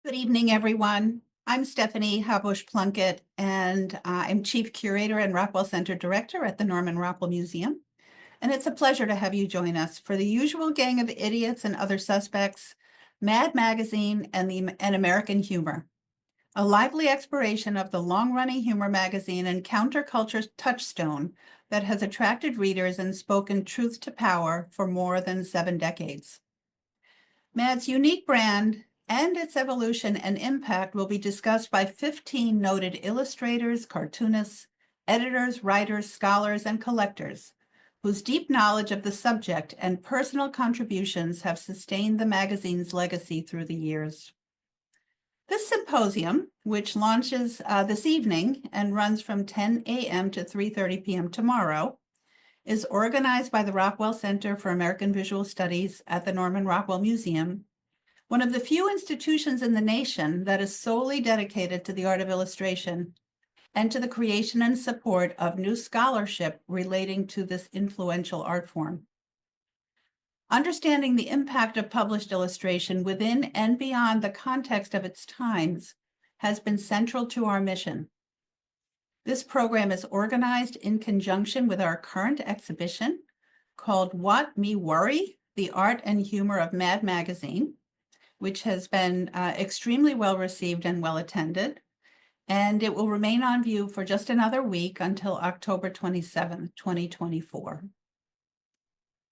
Good evening, everyone. I'm Stephanie Habush Plunkett, and I'm Chief Curator and Rockwell Center Director at the Norman Rockwell Museum. And it's a pleasure to have you join us for the usual gang of idiots and other suspects, Mad Magazine and American Humor, a lively exploration of the long-running humor magazine and counterculture touchstone that has attracted readers and spoken truth to power for more than 7 decades. Mad's unique brand and its evolution and impact will be discussed by 15 noted illustrators, cartoonists, editors, writers, scholars, and collectors whose deep knowledge of the subject and personal contributions have sustained the magazine's legacy through the years. This symposium, which launches this evening and runs from 10 a.m. to 3:30 p.m. tomorrow, is organized by the Rockwell Center for American Visual Studies at the Norman Rockwell Museum, one of the few institutions in the nation that is solely dedicated to the art of illustration and to the creation and support of new scholarship relating to this influential art form. Understanding the impact of published illustration within and beyond the context of its times has been central to our mission. This program is organized in conjunction with our current exhibition called What Me Worry? The Art and Humor of Mad Magazine, which has been extremely well received and well attended. And it will remain on view for just another week until October 27, 2024.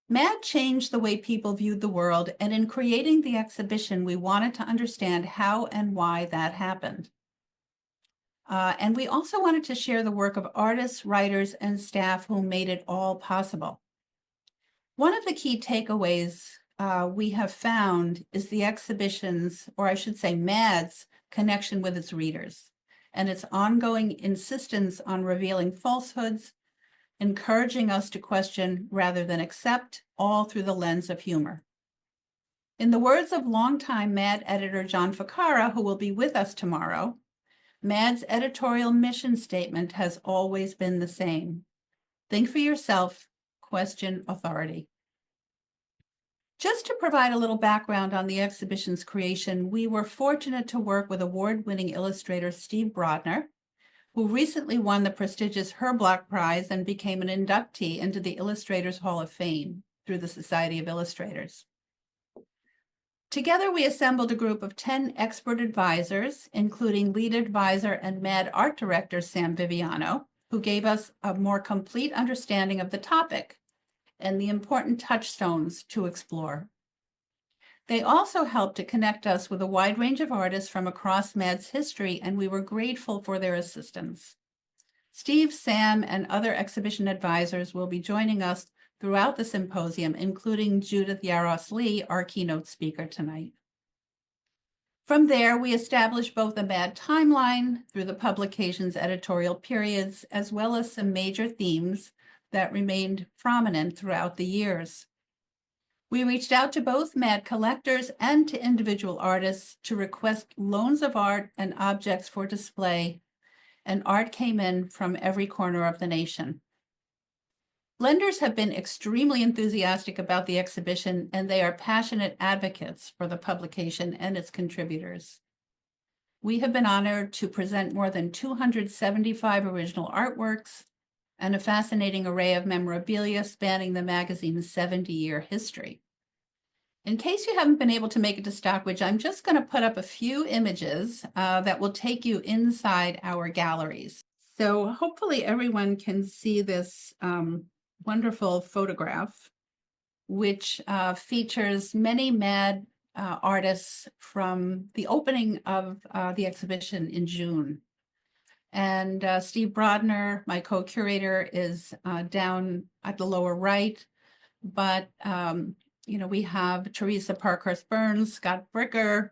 Mad changed the way people viewed the world, and in creating the exhibition, we wanted to understand how and why that happened. And we also wanted to share the work of artists, writers, and staff who made it all possible. One of the key takeaways we have found is the exhibition's, or I should say Mad's, connection with its readers and its ongoing insistence on revealing falsehoods, encouraging us to question rather than accept, all through the lens of humor. In the words of longtime Mad editor John Ficarra, who will be with us tomorrow, Mad's editorial mission statement has always been the same. Think for yourself, question authority. Just to provide a little background on the exhibition's creation, we were fortunate to work with award-winning illustrator Steve Brodner, who recently won the prestigious Herblock Prize and became an inductee into the Illustrators Hall of Fame through the Society of Illustrators. Together, we assembled a group of 10 expert advisors, including lead advisor and Mad art director Sam Viviano, who gave us a more complete understanding of the topic and the important touchstones to explore. They also helped to connect us with a wide range of artists from across Mad's history, and we were grateful for their assistance. Steve, Sam, and other exhibition advisors will be joining us throughout the symposium, including Judith Yaros-Lee, our keynote speaker tonight. From there, we established both a Mad timeline through the publication's editorial periods, as well as some major themes that remained prominent throughout the years. We reached out to both Mad collectors and to individual artists to request loans of art and objects for display, and art came in from every corner of the nation. Lenders have been extremely enthusiastic about the exhibition, and they are passionate advocates for the publication and its contributors. We have been honored to present more than 275 original artworks and a fascinating array of memorabilia spanning the magazine's 70-year history. In case you haven't been able to make it to Stockbridge, I'm just going to put up a few images that will take you inside our galleries. So hopefully everyone can see this wonderful photograph, which features many Mad artists from the opening of the exhibition in June. And Steve Brodner, my co-curator, is down at the lower right. But, we have Teresa Parkhurst Burns, Scott Bricker,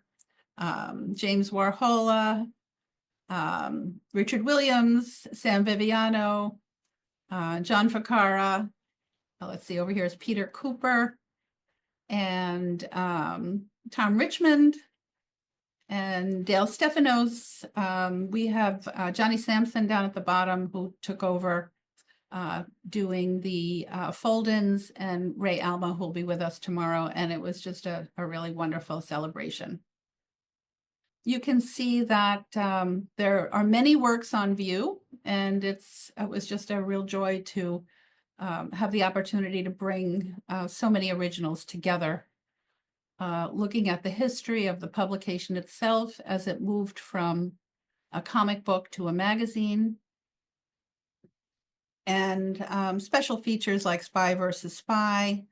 James Warhola, Richard Williams, Sam Viviano, John Ficarra. Let's see, over here is Peter Cooper and Tom Richmond and Dale Stefanos. We have Johnny Sampson down at the bottom, who took over doing the fold-ins, and Ray Alma, who will be with us tomorrow. And it was just a really wonderful celebration. you can see that there are many works on view, and it was just a real joy to have the opportunity to bring so many originals together. Looking at the history of the publication itself as it moved from a comic book to a magazine, and special features like Spy versus Spy,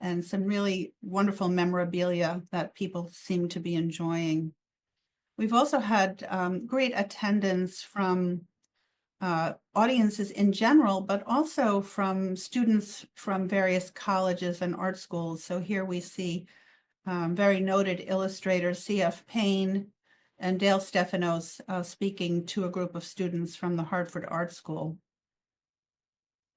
and some really wonderful memorabilia that people seem to be enjoying. We've also had great attendance from audiences in general, but also from students from various colleges and art schools. So here we see very noted illustrators C.F. Payne and Dale Stefanos speaking to a group of students from the Hartford Art School.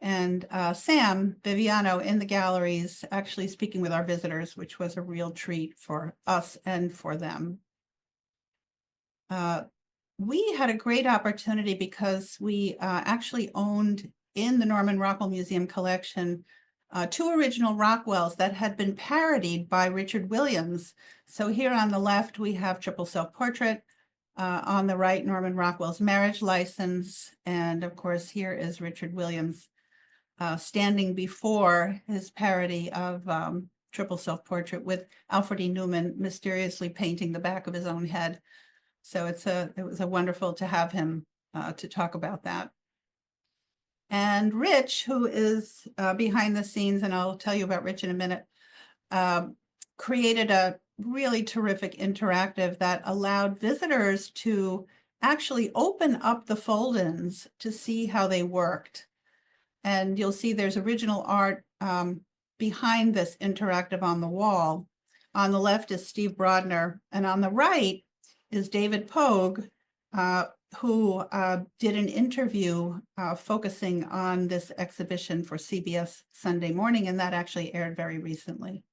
And Sam Viviano in the galleries actually speaking with our visitors, which was a real treat for us and for them. We had a great opportunity because we actually owned in the Norman Rockwell Museum collection 2 original Rockwells that had been parodied by Richard Williams. So here on the left, we have Triple Self-Portrait. On the right, Norman Rockwell's Marriage License. And of course, here is Richard Williams standing before his parody of Triple Self-Portrait with Alfred E. Newman mysteriously painting the back of his own head. So it was a wonderful to have him to talk about that. And Rich, who is behind the scenes, and I'll tell you about Rich in a minute, created a really terrific interactive that allowed visitors to actually open up the fold-ins to see how they worked. And you'll see there's original art behind this interactive on the wall. On the left is Steve Brodner, and on the right is David Pogue, who did an interview focusing on this exhibition for CBS Sunday Morning, and that actually aired very recently.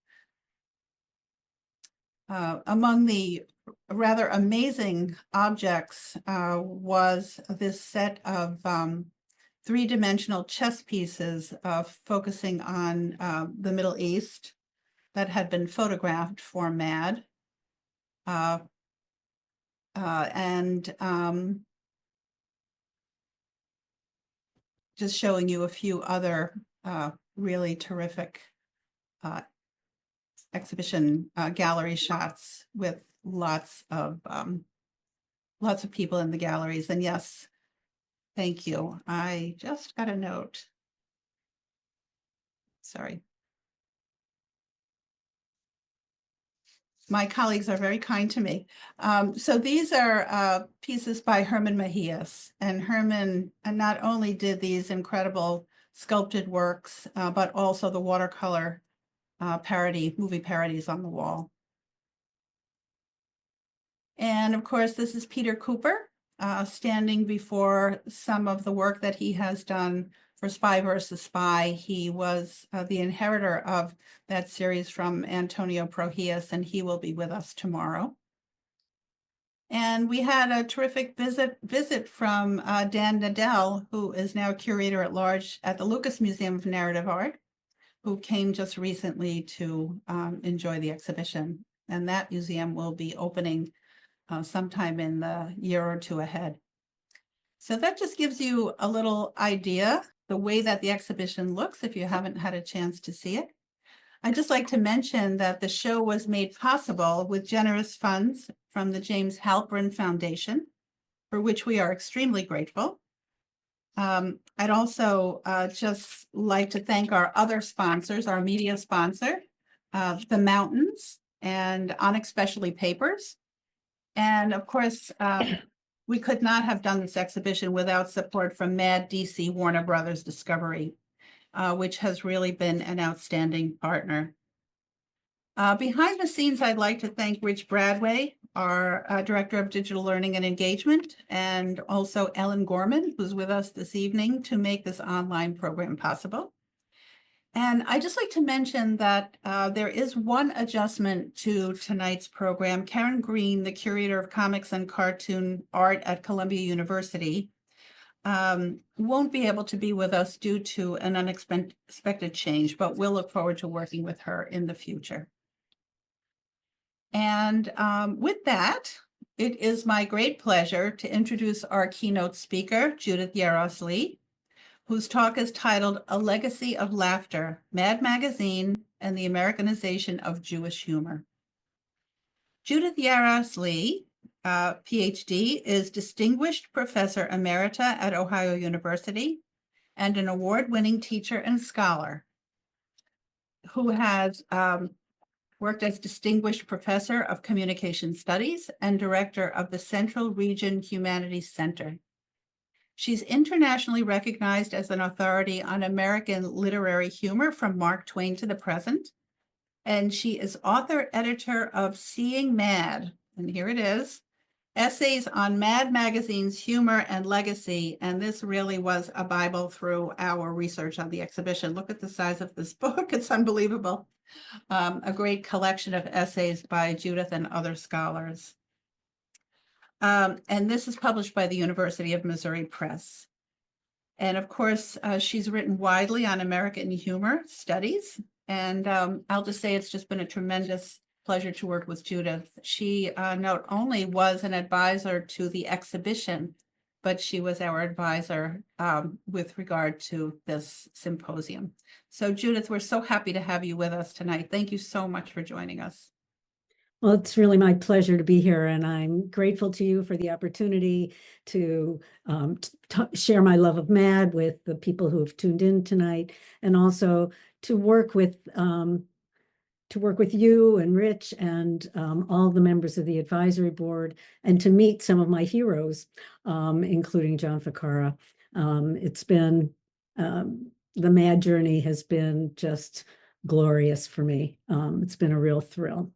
Among the rather amazing objects was this set of 3-dimensional chess pieces focusing on the Middle East that had been photographed for MAD. Just showing you a few other really terrific exhibition gallery shots with lots of people in the galleries. And yes, thank you. I just got a note. Sorry. My colleagues are very kind to me. So these are pieces by Herman Mejias. And Herman not only did these incredible sculpted works, but also the watercolor movie parodies on the wall. And of course, this is Peter Cooper standing before some of the work that he has done for Spy versus Spy. He was the inheritor of that series from Antonio Prohias, and he will be with us tomorrow. And we had a terrific visit from Dan Nadell, who is now curator at large at the Lucas Museum of Narrative Art, who came just recently to enjoy the exhibition. And that museum will be opening sometime in the year or two ahead. So that just gives you a little idea, the way that the exhibition looks, if you haven't had a chance to see it. I'd just like to mention that the show was made possible with generous funds from the James Halpern Foundation, for which we are extremely grateful. I'd also just like to thank our other sponsors, our media sponsor, The Mountains and Onyx Specialty Papers. And of course, we could not have done this exhibition without support from MAD DC Warner Brothers Discovery, which has really been an outstanding partner. Behind the scenes, I'd like to thank Rich Bradway, our Director of Digital Learning and Engagement, and also Ellen Gorman, who's with us this evening to make this online program possible. And I'd just like to mention that there is one adjustment to tonight's program. Karen Green, the curator of comics and cartoon art at Columbia University, won't be able to be with us due to an unexpected change, but we'll look forward to working with her in the future. And with that, It is my great pleasure to introduce our keynote speaker, Judith Yaros-Lee, whose talk is titled A Legacy of Laughter, Mad Magazine and the Americanization of Jewish Humor. Judith Yaros-Lee, PhD, is Distinguished Professor Emerita at Ohio University and an award-winning teacher and scholar who has worked as Distinguished Professor of Communication Studies and Director of the Central Region Humanities Center. She's internationally recognized as an authority on American literary humor from Mark Twain to the present. And she is author-editor of Seeing Mad, and here it is, Essays on Mad Magazine's Humor and Legacy. And this really was a Bible through our research on the exhibition. Look at the size of this book, it's unbelievable. A great collection of essays by Judith and other scholars. And this is published by the University of Missouri Press. And of course, she's written widely on American humor studies. And I'll just say it's just been a tremendous pleasure to work with Judith. She not only was an advisor to the exhibition, but she was our advisor with regard to this symposium. So Judith, we're so happy to have you with us tonight. Thank you so much for joining us. Well, it's really my pleasure to be here, and I'm grateful to you for the opportunity to share my love of MAD with the people who have tuned in tonight, and also to work with you and Rich and all the members of the advisory board, and to meet some of my heroes, including John Ficarra. It's been, the MAD journey has been just glorious for me. It's been a real thrill.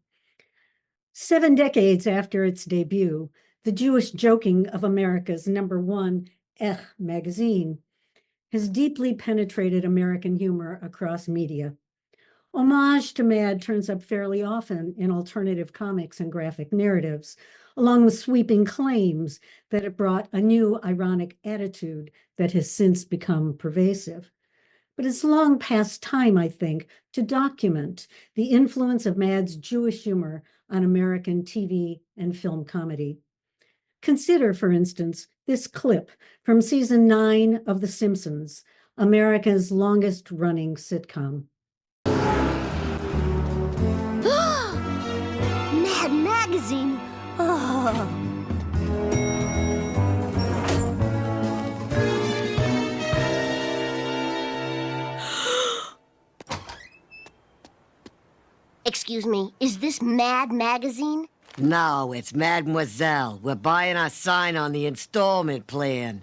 7 decades after its debut, the Jewish joking of America's #1 magazine has deeply penetrated American humor across media. Homage to MAD turns up fairly often in alternative comics and graphic narratives, along with sweeping claims that it brought a new ironic attitude that has since become pervasive. But it's long past time, I think, to document the influence of MAD's Jewish humor on American TV and film comedy. Consider, for instance, this clip from season 9 of The Simpsons, America's longest-running sitcom. Mad Magazine! Oh. Excuse me, is this Mad Magazine? No, it's Mademoiselle. We're buying our sign on the installment plan.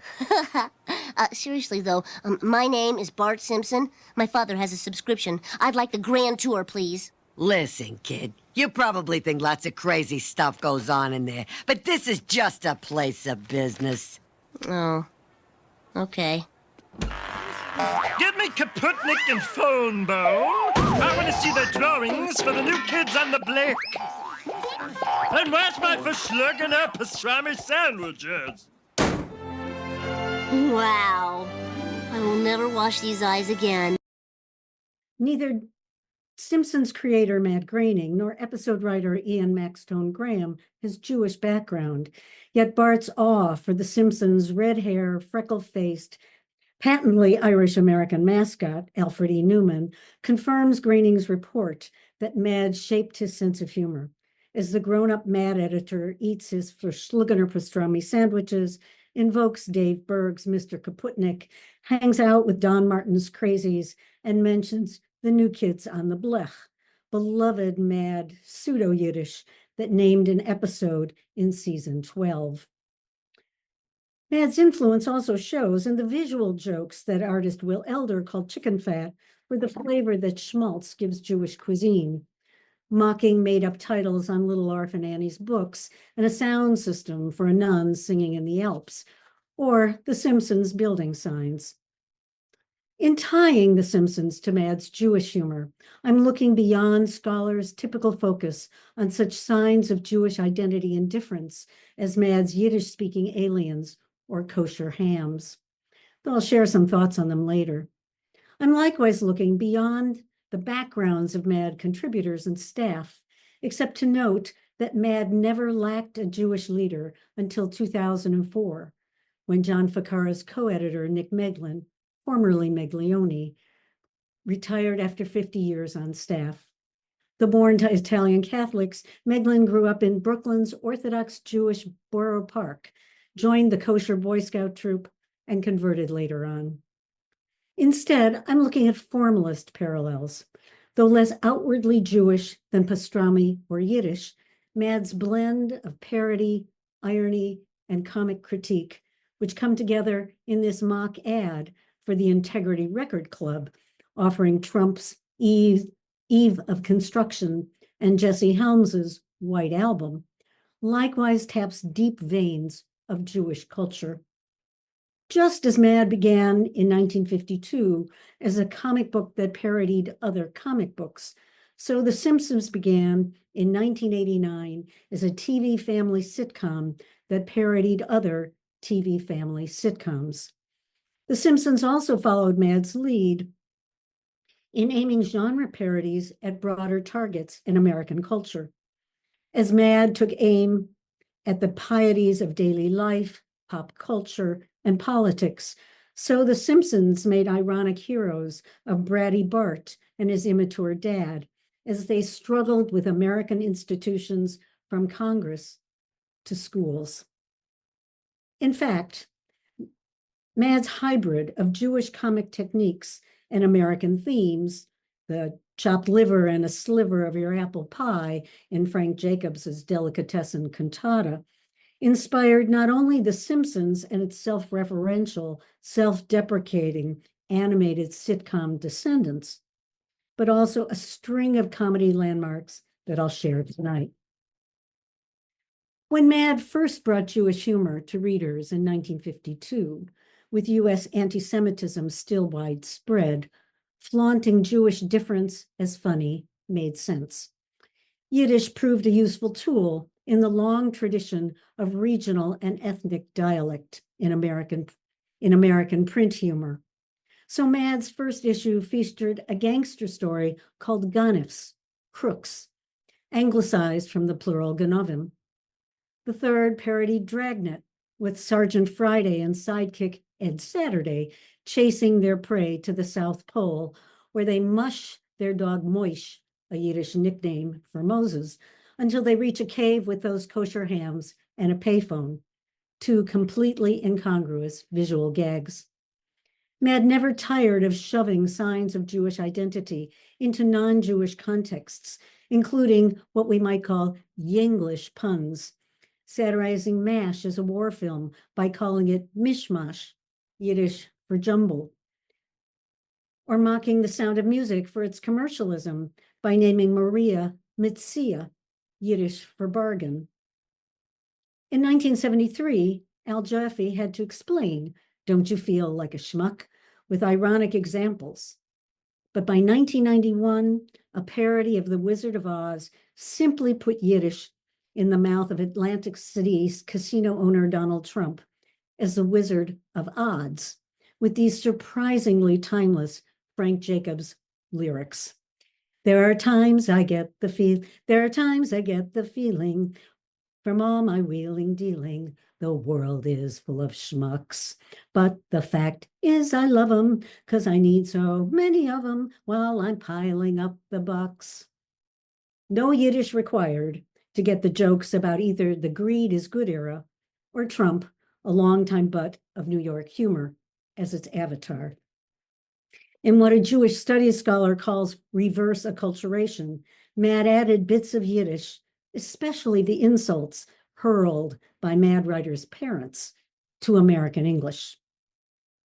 Seriously, though, my name is Bart Simpson. My father has a subscription. I'd like the grand tour, please. Listen, kid, you probably think lots of crazy stuff goes on in there, but this is just a place of business. Oh, okay. Give me Kaputnik and phone bone. I want to see the drawings for the new kids on the block. And where's my verschlungene pastrami sandwiches? Wow. I will never wash these eyes again. Neither Simpsons creator Matt Groening nor episode writer Ian Maxtone Graham has Jewish background, yet Bart's awe for the Simpsons' red-hair, freckle-faced, patently Irish-American mascot, Alfred E. Newman, confirms Groening's report that Mad shaped his sense of humor. As the grown-up Mad editor eats his verschlungener pastrami sandwiches, invokes Dave Berg's Mr. Kaputnik, hangs out with Don Martin's crazies, and mentions the new kids on the blech, beloved Mad pseudo-Yiddish that named an episode in season 12. Mad's influence also shows in the visual jokes that artist Will Elder called chicken fat for the flavor that schmaltz gives Jewish cuisine, mocking made-up titles on Little Orphan Annie's books and a sound system for a nun singing in the Alps, or The Simpsons building signs. In tying The Simpsons to Mad's Jewish humor, I'm looking beyond scholars' typical focus on such signs of Jewish identity and difference as Mad's Yiddish-speaking aliens or kosher hams, though I'll share some thoughts on them later. I'm likewise looking beyond the backgrounds of MAD contributors and staff, except to note that Mad never lacked a Jewish leader until 2004, when John Ficara's co-editor, Nick Meglin, formerly Meglione, retired after 50 years on staff. The born to Italian Catholics, Meglin grew up in Brooklyn's Orthodox Jewish Borough Park, joined the kosher Boy Scout troop, and converted later on. Instead, I'm looking at formalist parallels. Though less outwardly Jewish than pastrami or Yiddish, Mad's blend of parody, irony, and comic critique, which come together in this mock ad for the Integrity Record Club, offering Trump's Eve of Construction and Jesse Helms's White Album, likewise taps deep veins of Jewish culture. Just as Mad began in 1952 as a comic book that parodied other comic books, so The Simpsons began in 1989 as a TV family sitcom that parodied other TV family sitcoms. The Simpsons also followed Mad's lead in aiming genre parodies at broader targets in American culture. As Mad took aim at the pieties of daily life, pop culture, and politics, so The Simpsons made ironic heroes of bratty Bart and his immature dad as they struggled with American institutions from Congress to schools. In fact, Mad's hybrid of Jewish comic techniques and American themes, the chopped liver and a sliver of your apple pie in Frank Jacobs's delicatessen cantata, inspired not only The Simpsons and its self-referential, self-deprecating, animated sitcom descendants, but also a string of comedy landmarks that I'll share tonight. When Mad first brought Jewish humor to readers in 1952, with U.S. anti-Semitism still widespread, flaunting Jewish difference as funny made sense. Yiddish proved a useful tool in the long tradition of regional and ethnic dialect in American print humor. So Mad's first issue featured a gangster story called Ganefs, crooks, anglicized from the plural Ganovim. The third parodied Dragnet, with Sergeant Friday and sidekick Ed Saturday chasing their prey to the South Pole, where they mush their dog Moish, a Yiddish nickname for Moses, until they reach a cave with those kosher hams and a payphone, two completely incongruous visual gags. Mad never tired of shoving signs of Jewish identity into non-Jewish contexts, including what we might call Yinglish puns, satirizing MASH as a war film by calling it mishmash, Yiddish for jumble, or mocking The Sound of Music for its commercialism by naming Maria Mitzia, Yiddish for bargain. In 1973, Al Jaffe had to explain, "Don't you feel like a schmuck?" with ironic examples. But by 1991, a parody of The Wizard of Oz simply put Yiddish in the mouth of Atlantic City's casino owner Donald Trump as the Wizard of Odds, with these surprisingly timeless Frank Jacobs lyrics. There are times I get the feeling from all my wheeling dealing, the world is full of schmucks. But the fact is I love 'em, 'cause I need so many of 'em while I'm piling up the bucks. No Yiddish required to get the jokes about either the greed is good era or Trump, a longtime butt of New York humor, as its avatar. In what a Jewish studies scholar calls reverse acculturation, Mad added bits of Yiddish, especially the insults hurled by Mad writers' parents, to American English.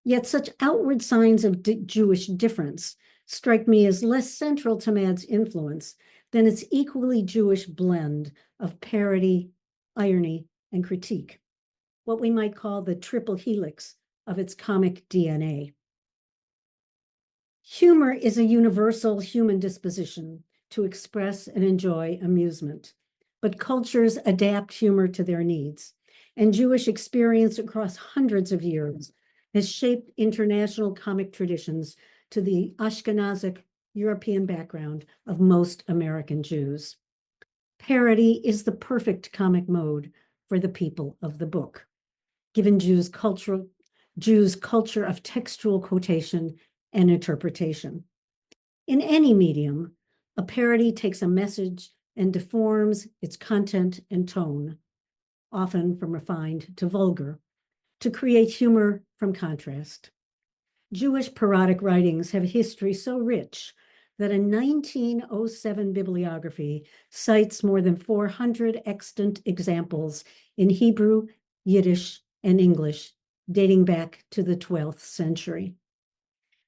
Yet such outward signs of Jewish difference strike me as less central to Mad's influence than its equally Jewish blend of parody, irony, and critique, what we might call the triple helix of its comic DNA. Humor is a universal human disposition to express and enjoy amusement, but cultures adapt humor to their needs, and Jewish experience across hundreds of years has shaped international comic traditions to the Ashkenazic European background of most American Jews. Parody is the perfect comic mode for the people of the book, given Jews' culture of textual quotation and interpretation. In any medium, a parody takes a message and deforms its content and tone, often from refined to vulgar, to create humor from contrast. Jewish parodic writings have a history so rich that a 1907 bibliography cites more than 400 extant examples in Hebrew, Yiddish, and English, dating back to the 12th century.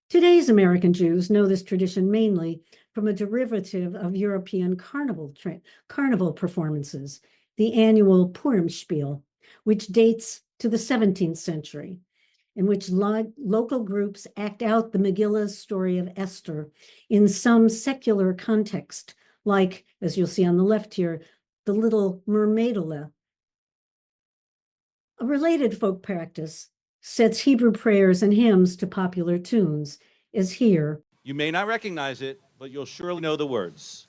Today's American Jews know this tradition mainly from a derivative of European carnival performances, the annual Purim Spiel, which dates to the 17th century, in which local groups act out the Megillah's story of Esther in some secular context, like, as you'll see on the left here, the Little Mermaidola. A related folk practice sets Hebrew prayers and hymns to popular tunes, as here. You may not recognize it, but you'll surely know the words.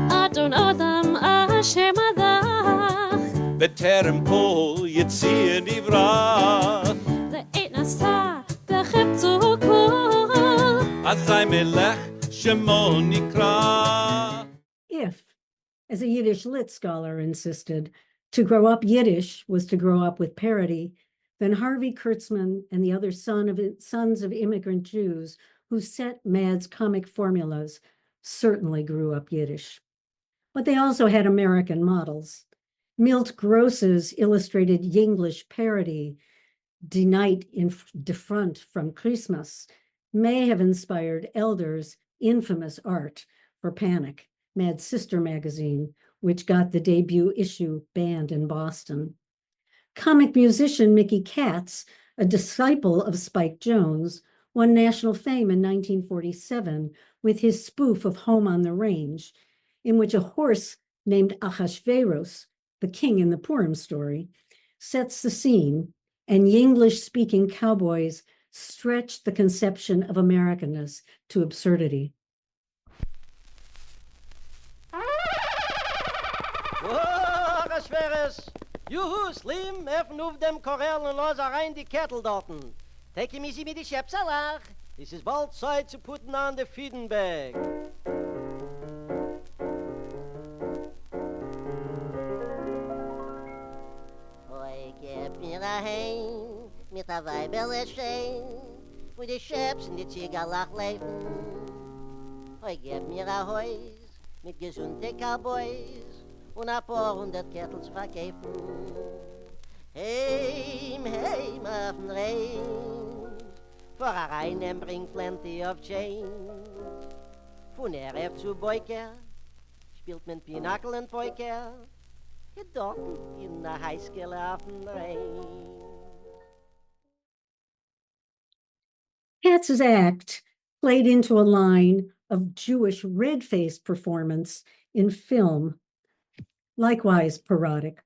Adon Adam Hashem Adach בטרם כל יציאה נברא, Le'et Nasa Bechepzu Kol אזי מלך שמו נקרא. If, as a Yiddish lit scholar insisted, to grow up Yiddish was to grow up with parody, then Harvey Kurtzman and the other sons of immigrant Jews who set Mad's comic formulas certainly grew up Yiddish. But they also had American models. Milt Gross's illustrated Yinglish parody, Die Night in de Front from Christmas, may have inspired Elder's infamous art for Panic, Mad's sister magazine, which got the debut issue banned in Boston. Comic musician Mickey Katz, a disciple of Spike Jones, won national fame in 1947 with his spoof of Home on the Range, in which a horse named Achashveros, the king in the Purim story, sets the scene, and Yinglish-speaking cowboys stretch the conception of Americanness to absurdity. Oh, Achashveros! Juhu, Slim, öffn auf dem Korell und los rein die Kettel dorten. Take him easy mit die Schepsalach. Es ist bald Zeit zu putten an the Fiedenberg. Oi, gib mir a Hein mit a Weiberle Schein, wo die Schäps in die Ziegerlach leifen. Oi, gib mir a Häus mit gesunde Cowboys und a paar 100 Kettels verkäfen. Heim, heim auf den Rhein, vor a Reinem bringt plenty of change. Von RF zu Boyker spielt man Pinochle und Poiker, gedocken in der Highschool auf den Rhein. Katz's act played into a line of Jewish red-faced performance in film, likewise parodic,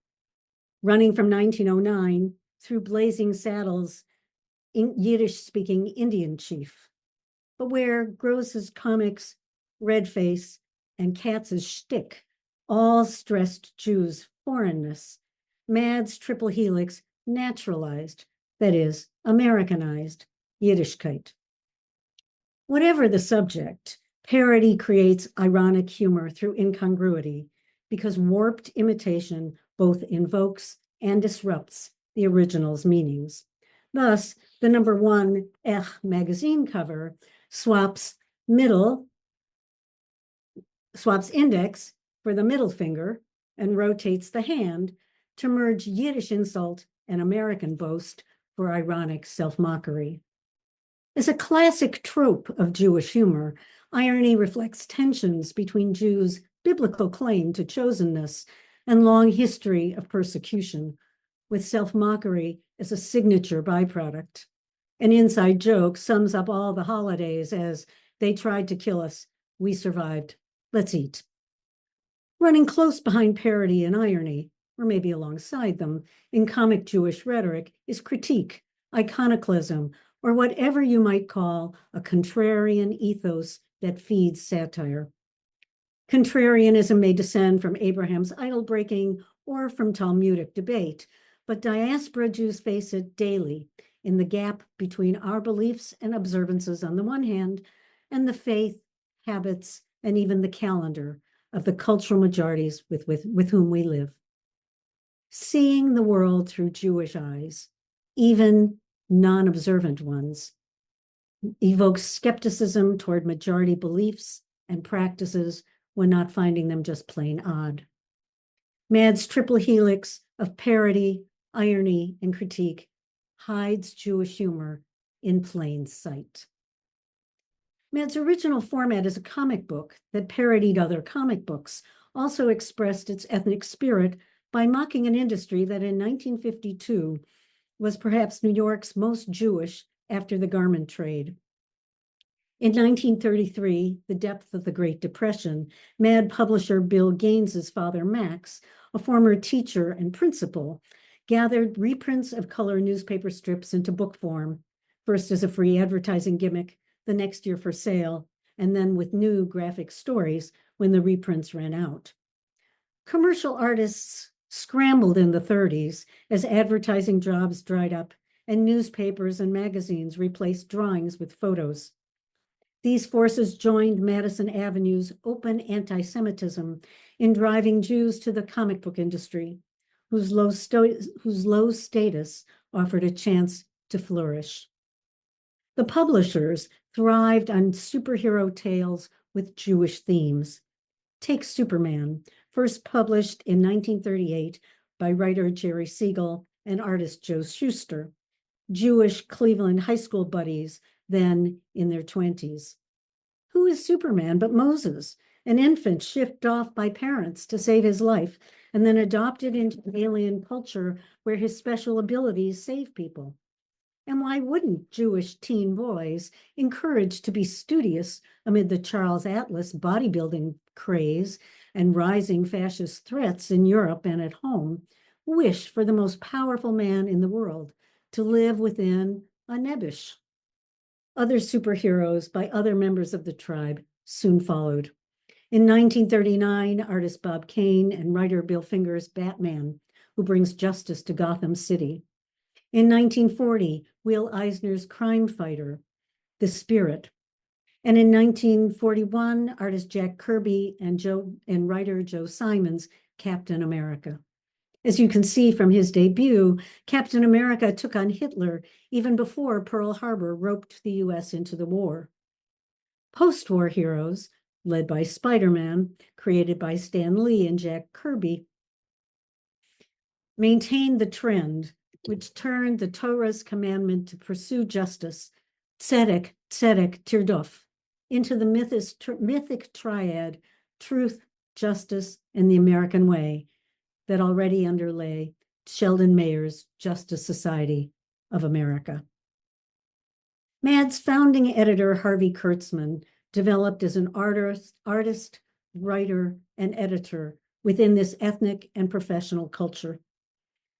running from 1909 through Blazing Saddles' Yiddish-speaking Indian chief, but where Gross's comics, Redface, and Katz's shtick all stressed Jews' foreignness, Mad's triple helix naturalized, that is, Americanized, Yiddishkeit. Whatever the subject, parody creates ironic humor through incongruity because warped imitation both invokes and disrupts the original's meanings. Thus, the #1 magazine cover swaps index for the middle finger and rotates the hand to merge Yiddish insult and American boast for ironic self-mockery. As a classic trope of Jewish humor, irony reflects tensions between Jews' biblical claim to chosenness and long history of persecution, with self-mockery as a signature byproduct. An inside joke sums up all the holidays as, "They tried to kill us, we survived, let's eat." Running close behind parody and irony, or maybe alongside them, in comic Jewish rhetoric is critique iconoclasm, or whatever you might call a contrarian ethos that feeds satire. Contrarianism may descend from Abraham's idol breaking or from Talmudic debate, but diaspora Jews face it daily in the gap between our beliefs and observances on the one hand, and the faith, habits, and even the calendar of the cultural majorities with whom we live. Seeing the world through Jewish eyes, even non-observant ones, evokes skepticism toward majority beliefs and practices when not finding them just plain odd. Mad's triple helix of parody, irony, and critique hides Jewish humor in plain sight. Mad's original format as a comic book that parodied other comic books also expressed its ethnic spirit by mocking an industry that in 1952 was perhaps New York's most Jewish after the garment trade. In 1933, the depth of the Great Depression, Mad publisher Bill Gaines's father, Max, a former teacher and principal, gathered reprints of color newspaper strips into book form, first as a free advertising gimmick, the next year for sale, and then with new graphic stories when the reprints ran out. Commercial artists scrambled in the 30s as advertising jobs dried up and newspapers and magazines replaced drawings with photos. These forces joined Madison Avenue's open anti-Semitism in driving Jews to the comic book industry, whose low status offered a chance to flourish. The publishers thrived on superhero tales with Jewish themes. Take Superman, first published in 1938 by writer Jerry Siegel and artist Joe Shuster, Jewish Cleveland high school buddies, then in their 20s. Who is Superman but Moses, an infant shipped off by parents to save his life and then adopted into an alien culture where his special abilities save people? And why wouldn't Jewish teen boys, encouraged to be studious amid the Charles Atlas bodybuilding craze and rising fascist threats in Europe and at home, wish for the most powerful man in the world to live within a Nebush? Other superheroes by other members of the tribe soon followed. In 1939, artist Bob Kane and writer Bill Finger's Batman, who brings justice to Gotham City. In 1940, Will Eisner's crime fighter, The Spirit. And in 1941, artist Jack Kirby and writer Joe Simons, Captain America. As you can see from his debut, Captain America took on Hitler even before Pearl Harbor roped the US into the war. Post-war heroes, led by Spider-Man, created by Stan Lee and Jack Kirby, maintained the trend which turned the Torah's commandment to pursue justice, tzedek, tzedek, tirdof, into the mythic triad, truth, justice, and the American way, that already underlay Sheldon Mayer's Justice Society of America. Mad's founding editor, Harvey Kurtzman, developed as an artist, writer, and editor within this ethnic and professional culture.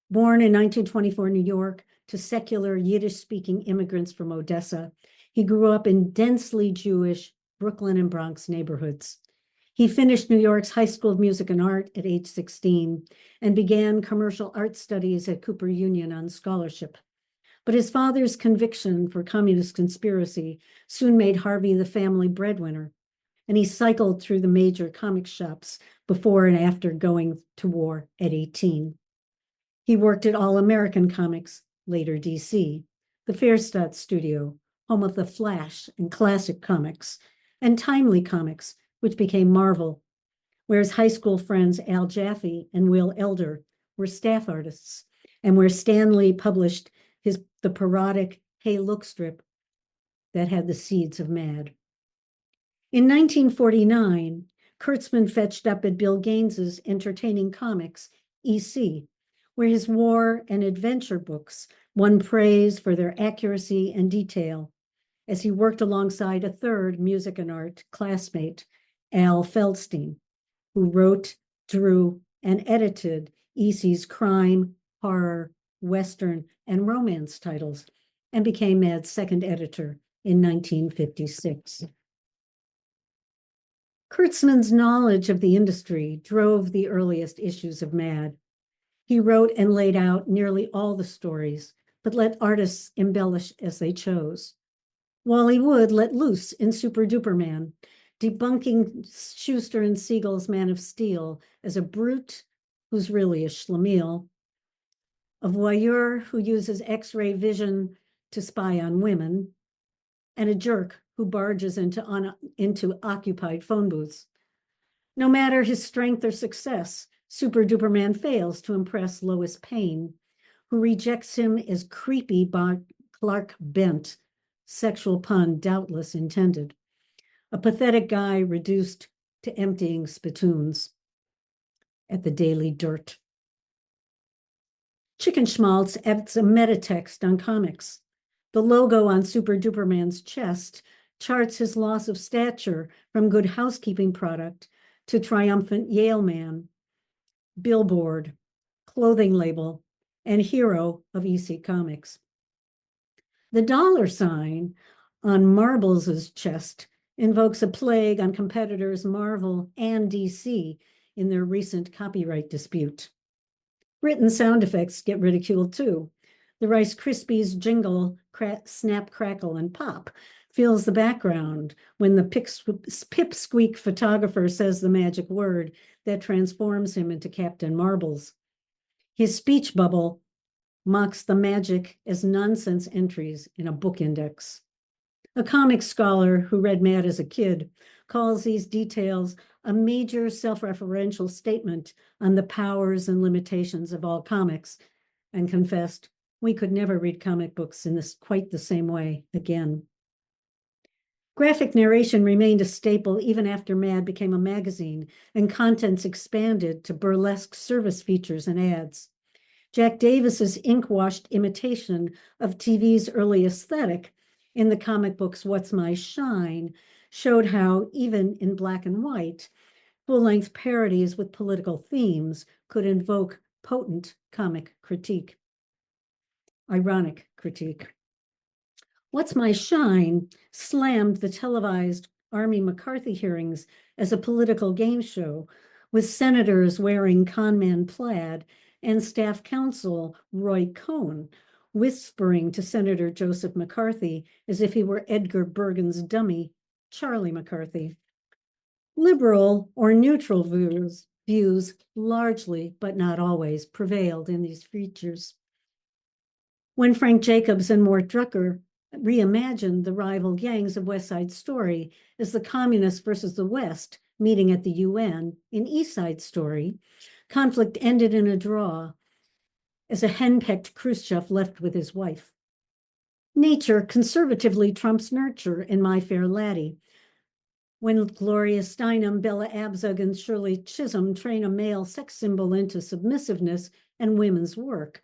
Born in 1924 New York to secular Yiddish-speaking immigrants from Odessa, he grew up in densely Jewish Brooklyn and Bronx neighborhoods. He finished New York's High School of Music and Art at age 16 and began commercial art studies at Cooper Union on scholarship. But his father's conviction for communist conspiracy soon made Harvey the family breadwinner, and he cycled through the major comic shops before and after going to war at 18. He worked at All American Comics, later DC, the Fairstadt Studio, home of The Flash and Classic Comics, and Timely Comics, which became Marvel, where his high school friends Al Jaffe and Will Elder were staff artists, and where Stan Lee published the parodic Hey Look strip that had the seeds of Mad. In 1949, Kurtzman fetched up at Bill Gaines's Entertaining Comics, EC, where his war and adventure books won praise for their accuracy and detail, as he worked alongside a third music and art classmate, Al Feldstein, who wrote, drew, and edited EC's crime, horror, Western, and romance titles, and became Mad's second editor in 1956. Kurtzman's knowledge of the industry drove the earliest issues of Mad. He wrote and laid out nearly all the stories, but let artists embellish as they chose. Wally Wood let loose in Super Duper Man, debunking Schuster and Siegel's Man of Steel as a brute who's really a schlemiel, a voyeur who uses X-ray vision to spy on women, and a jerk who barges into occupied phone booths. No matter his strength or success, Super Duper Man fails to impress Lois Payne, who rejects him as creepy Clark Bent, sexual pun doubtless intended, a pathetic guy reduced to emptying spittoons at the Daily Dirt. Chicken Schmaltz adds a metatext on comics. The logo on Super Duper Man's chest charts his loss of stature from Good Housekeeping product to triumphant Yale man, billboard, clothing label, and hero of EC Comics. The dollar sign on Marbles' chest invokes a plague on competitors Marvel and DC in their recent copyright dispute. Written sound effects get ridiculed too. The Rice Krispies jingle, snap, crackle, and pop fills the background when the pipsqueak photographer says the magic word that transforms him into Captain Marbles. His speech bubble mocks the magic as nonsense entries in a book index. A comic scholar who read Mad as a kid calls these details a major self-referential statement on the powers and limitations of all comics, and confessed, we could never read comic books in quite the same way again. Graphic narration remained a staple even after Mad became a magazine and contents expanded to burlesque service features and ads. Jack Davis's ink-washed imitation of TV's early aesthetic in the comic books What's My Shine showed how, even in black and white, full-length parodies with political themes could invoke potent comic critique. Ironic critique. What's My Shine slammed the televised Army McCarthy hearings as a political game show, with senators wearing conman plaid and staff counsel Roy Cohn whispering to Senator Joseph McCarthy as if he were Edgar Bergen's dummy, Charlie McCarthy. Liberal or neutral views largely, but not always, prevailed in these features. When Frank Jacobs and Mort Drucker reimagined the rival gangs of West Side Story as the communists versus the West meeting at the UN in East Side Story, conflict ended in a draw as a henpecked Khrushchev left with his wife. Nature conservatively trumps nurture in My Fair Laddie. When Gloria Steinem, Bella Abzug, and Shirley Chisholm train a male sex symbol into submissiveness and women's work,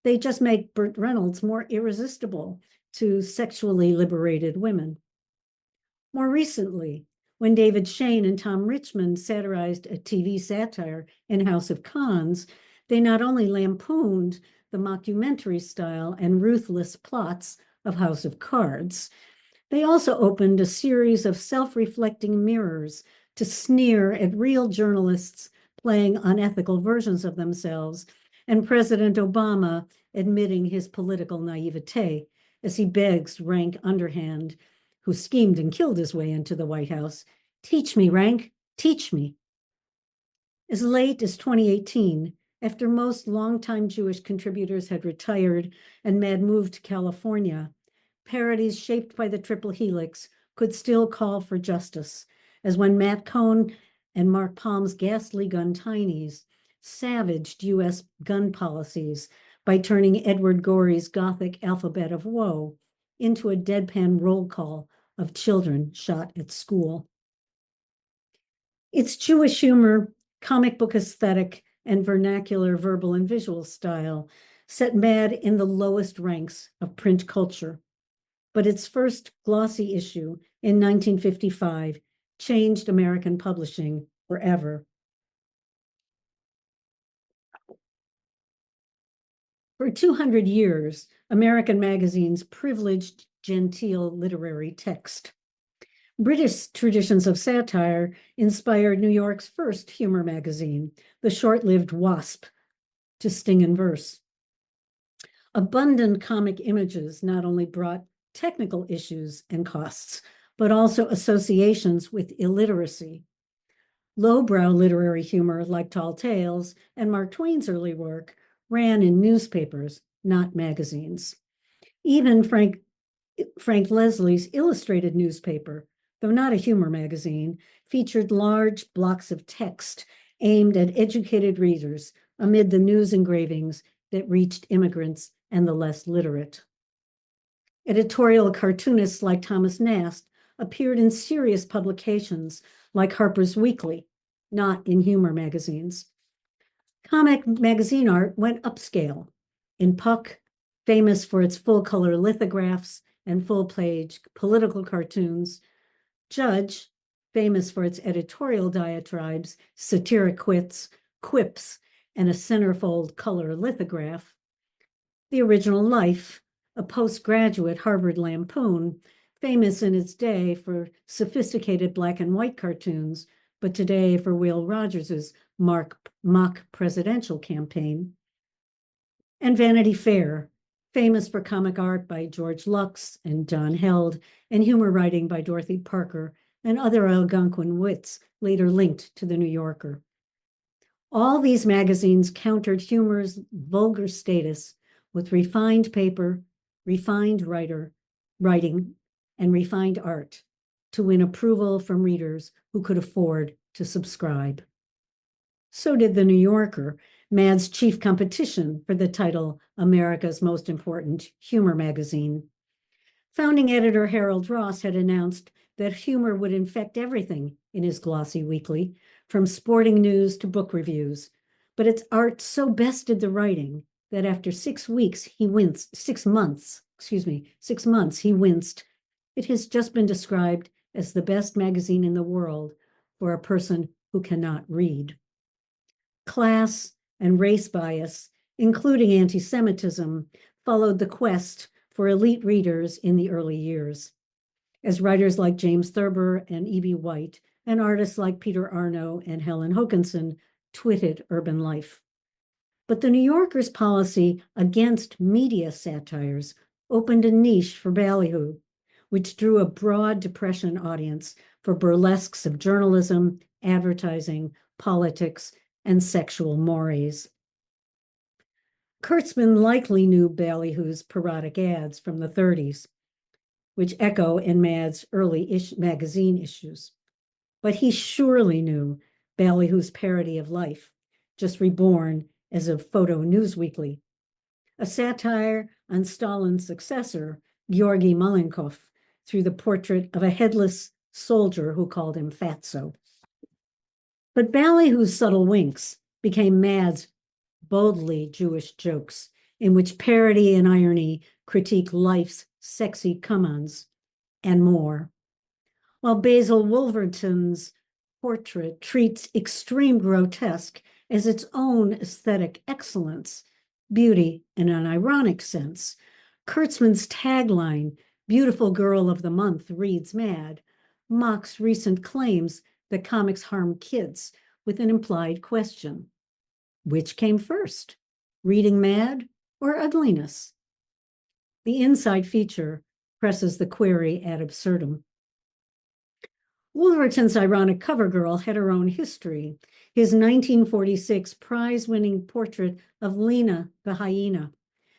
they just make Burt Reynolds more irresistible to sexually liberated women. More recently, when David Shane and Tom Richmond satirized a TV satire in House of Cons, they not only lampooned the mockumentary style and ruthless plots of House of Cards, they also opened a series of self-reflecting mirrors to sneer at real journalists playing unethical versions of themselves, and President Obama admitting his political naivete as he begs Rank Underhand, who schemed and killed his way into the White House, teach me, Rank, teach me. As late as 2018, after most longtime Jewish contributors had retired and Mad moved to California, parodies shaped by the Triple Helix could still call for justice, as when Matt Cohn and Mark Palm's ghastly gun tinies savaged U.S. gun policies by turning Edward Gorey's Gothic alphabet of woe into a deadpan roll call of children shot at school. Its Jewish humor, comic book aesthetic, and vernacular verbal and visual style set Mad in the lowest ranks of print culture. But its first glossy issue in 1955 changed American publishing forever. For 200 years, American magazines privileged genteel literary text. British traditions of satire inspired New York's first humor magazine, the short-lived Wasp, to sting in verse. Abundant comic images not only brought technical issues and costs, but also associations with illiteracy. Lowbrow literary humor, like Tall Tales and Mark Twain's early work, ran in newspapers, not magazines. Even Frank Leslie's illustrated newspaper, though not a humor magazine, featured large blocks of text aimed at educated readers amid the news engravings that reached immigrants and the less literate. Editorial cartoonists like Thomas Nast appeared in serious publications like Harper's Weekly, not in humor magazines. Comic magazine art went upscale. In Puck, famous for its full-color lithographs and full-page political cartoons, Judge, famous for its editorial diatribes, satiric quips, and a centerfold color lithograph. The Original Life, a postgraduate Harvard lampoon, famous in its day for sophisticated black and white cartoons, but today for Will Rogers's mock presidential campaign. And Vanity Fair, famous for comic art by George Lux and John Held, and humor writing by Dorothy Parker and other Algonquin wits later linked to the New Yorker. All these magazines countered humor's vulgar status with refined paper, refined writing, and refined art to win approval from readers who could afford to subscribe. So did the New Yorker, Mad's chief competition for the title America's Most Important Humor Magazine. Founding editor Harold Ross had announced that humor would infect everything in his glossy weekly, from sporting news to book reviews. But its art so bested the writing that after 6 months, he winced. It has just been described as the best magazine in the world for a person who cannot read. Class and race bias, including anti-Semitism, followed the quest for elite readers in the early years, as writers like James Thurber and E.B. White and artists like Peter Arno and Helen Hokinson twitted urban life. But the New Yorker's policy against media satires opened a niche for ballyhoo, which drew a broad Depression audience for burlesques of journalism, advertising, politics, and sexual mores. Kurtzman likely knew ballyhoo's parodic ads from the 30s, which echo in Mad's early magazine issues. But he surely knew ballyhoo's parody of life, just reborn as a photo newsweekly, a satire on Stalin's successor, Georgy Malenkov, through the portrait of a headless soldier who called him Fatso. But ballyhoo's subtle winks became Mad's boldly Jewish jokes, in which parody and irony critique life's sexy come-ons and more. While Basil Wolverton's portrait treats extreme grotesque as its own aesthetic excellence, beauty in an ironic sense, Kurtzman's tagline, "Beautiful Girl of the Month reads Mad," mocks recent claims that comics harm kids with an implied question. Which came first, reading Mad or ugliness? The inside feature presses the query ad absurdum. Wolverton's ironic cover girl had her own history. His 1946 prize-winning portrait of Lena the hyena,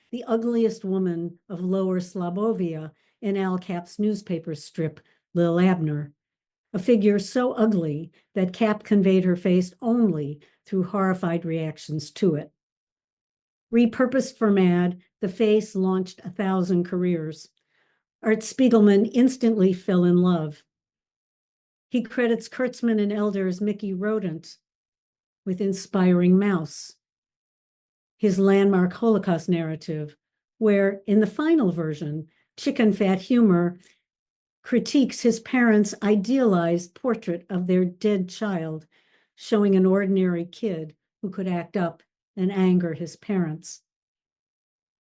the ugliest woman of Lower Slobovia in Al Cap's newspaper strip, Lil Abner, a figure so ugly that Cap conveyed her face only through horrified reactions to it. Repurposed for Mad, the face launched 1,000 careers. Art Spiegelman instantly fell in love. He credits Kurtzman and Elder's Mickey Rodent with inspiring Mouse, his landmark Holocaust narrative, where in the final version, Chicken Fat Humor critiques his parents' idealized portrait of their dead child, showing an ordinary kid who could act up and anger his parents.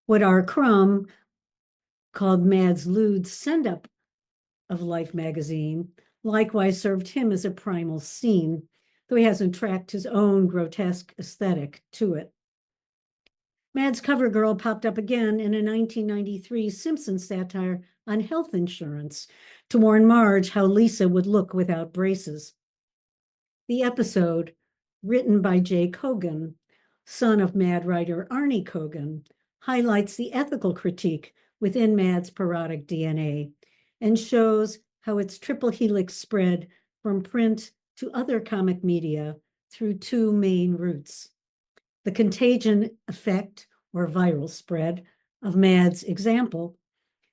What R. Crumb called Mad's lewd send-up of Life magazine likewise served him as a primal scene, though he hasn't tracked his own grotesque aesthetic to it. Mad's cover girl popped up again in a 1993 Simpsons satire on health insurance to warn Marge how Lisa would look without braces. The episode, written by Jay Kogan, son of Mad writer Arnie Kogan, highlights the ethical critique within Mad's parodic DNA and shows how its triple helix spread from print to other comic media through two main routes: the contagion effect or viral spread of Mad's example,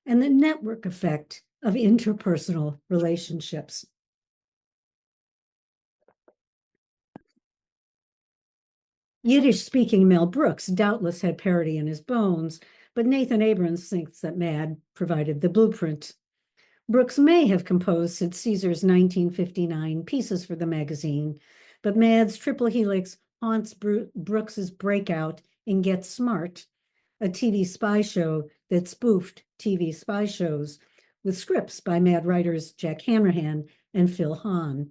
and the network effect of interpersonal relationships. Yiddish-speaking Mel Brooks doubtless had parody in his bones, but Nathan Abrams thinks that Mad provided the blueprint. Brooks may have composed Sid Caesar's 1959 pieces for the magazine, but Mad's triple helix haunts Brooks's breakout in Get Smart, a TV spy show that spoofed TV spy shows, with scripts by Mad writers Jack Hanrahan and Phil Hahn.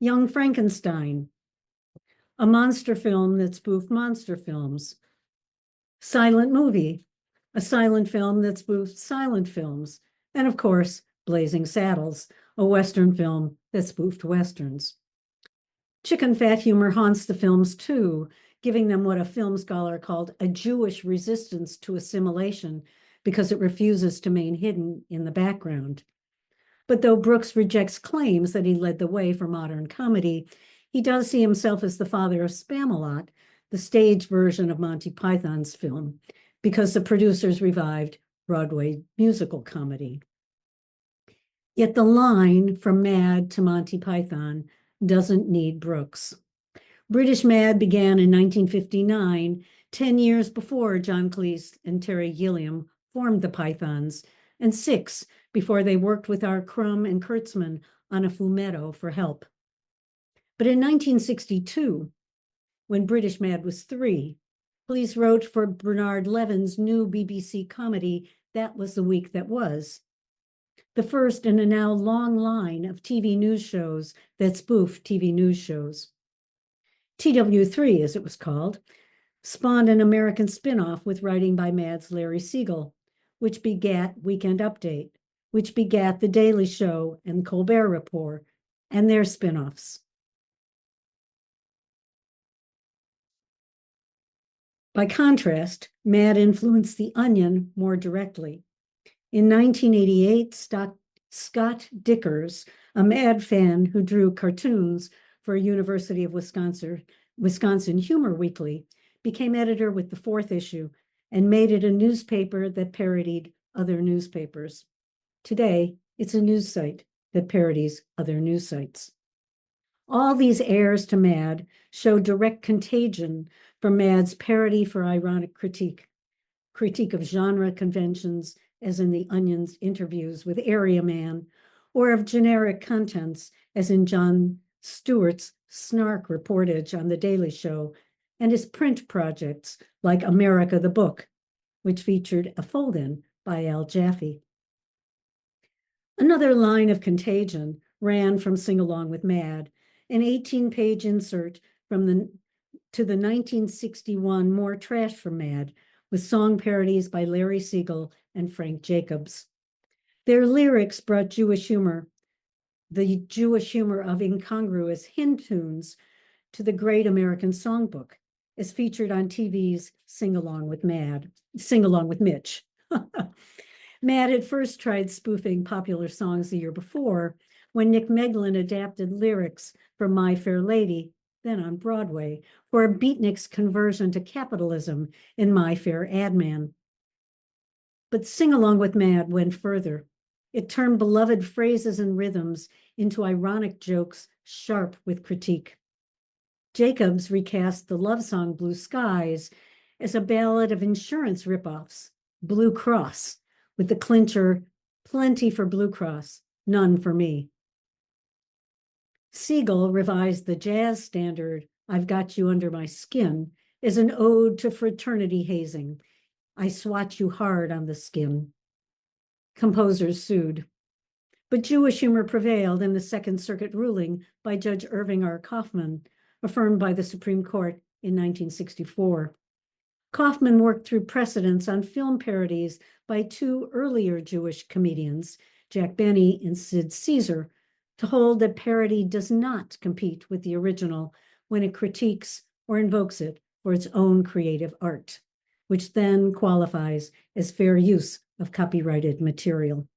Young Frankenstein, a monster film that spoofed monster films. Silent Movie, a silent film that spoofed silent films. And of course, Blazing Saddles, a Western film that spoofed Westerns. Chicken fat humor haunts the films too, giving them what a film scholar called a Jewish resistance to assimilation because it refuses to remain hidden in the background. But though Brooks rejects claims that he led the way for modern comedy, he does see himself as the father of Spamalot, the stage version of Monty Python's film, because the producers revived Broadway musical comedy. Yet the line from Mad to Monty Python doesn't need Brooks. British Mad began in 1959, 10 years before John Cleese and Terry Gilliam formed the Pythons, and 6 before they worked with R. Crumb and Kurtzman on a fumetto for help. But in 1962, when British Mad was 3, Cleese wrote for Bernard Levin's new BBC comedy, That Was the Week That Was, the first in a now long line of TV news shows that spoofed TV news shows. TW3, as it was called, spawned an American spin-off with writing by Mad's Larry Siegel, which begat Weekend Update, which begat The Daily Show and Colbert Report, and their spin-offs. By contrast, Mad influenced The Onion more directly. In 1988, Scott Dickers, a Mad fan who drew cartoons for University of Wisconsin Humor Weekly, became editor with the 4th issue and made it a newspaper that parodied other newspapers. Today, it's a news site that parodies other news sites. All these heirs to Mad show direct contagion from Mad's parody for ironic critique of genre conventions, as in The Onion's interviews with Area Man, or of generic contents, as in Jon Stewart's snark reportage on The Daily Show, and his print projects like America the Book, which featured a fold-in by Al Jaffe. Another line of contagion ran from Sing Along with Mad, an 18-page insert from the 1961 More Trash from Mad, with song parodies by Larry Siegel and Frank Jacobs. Their lyrics brought Jewish humor, the Jewish humor of incongruous hymn tunes, to the Great American Songbook, as featured on TV's Sing Along with Mitch. Mad had first tried spoofing popular songs the year before, when Nick Meglin adapted lyrics from My Fair Lady, then on Broadway, for a beatnik's conversion to capitalism in My Fair Adman. But Sing Along with Mad went further. It turned beloved phrases and rhythms into ironic jokes sharp with critique. Jacobs recast the love song Blue Skies as a ballad of insurance ripoffs, Blue Cross, with the clincher, plenty for Blue Cross, none for me. Siegel revised the jazz standard, I've Got You Under My Skin, as an ode to fraternity hazing, I swat you hard on the skin. Composers sued. But Jewish humor prevailed in the Second Circuit ruling by Judge Irving R. Kaufman, affirmed by the Supreme Court in 1964. Kaufman worked through precedents on film parodies by two earlier Jewish comedians, Jack Benny and Sid Caesar, to hold that parody does not compete with the original when it critiques or invokes it for its own creative art, which then qualifies as fair use of copyrighted material.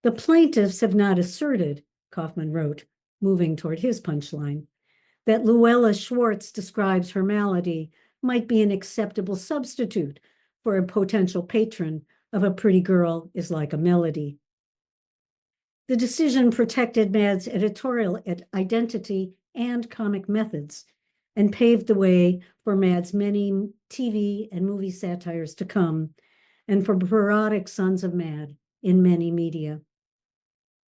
The plaintiffs have not asserted, Kaufman wrote, moving toward his punchline, that Luella Schwartz describes her malady might be an acceptable substitute for a potential patron of A Pretty Girl is Like a Melody. The decision protected Mad's editorial identity and comic methods and paved the way for Mad's many TV and movie satires to come, and for parodic sons of Mad in many media,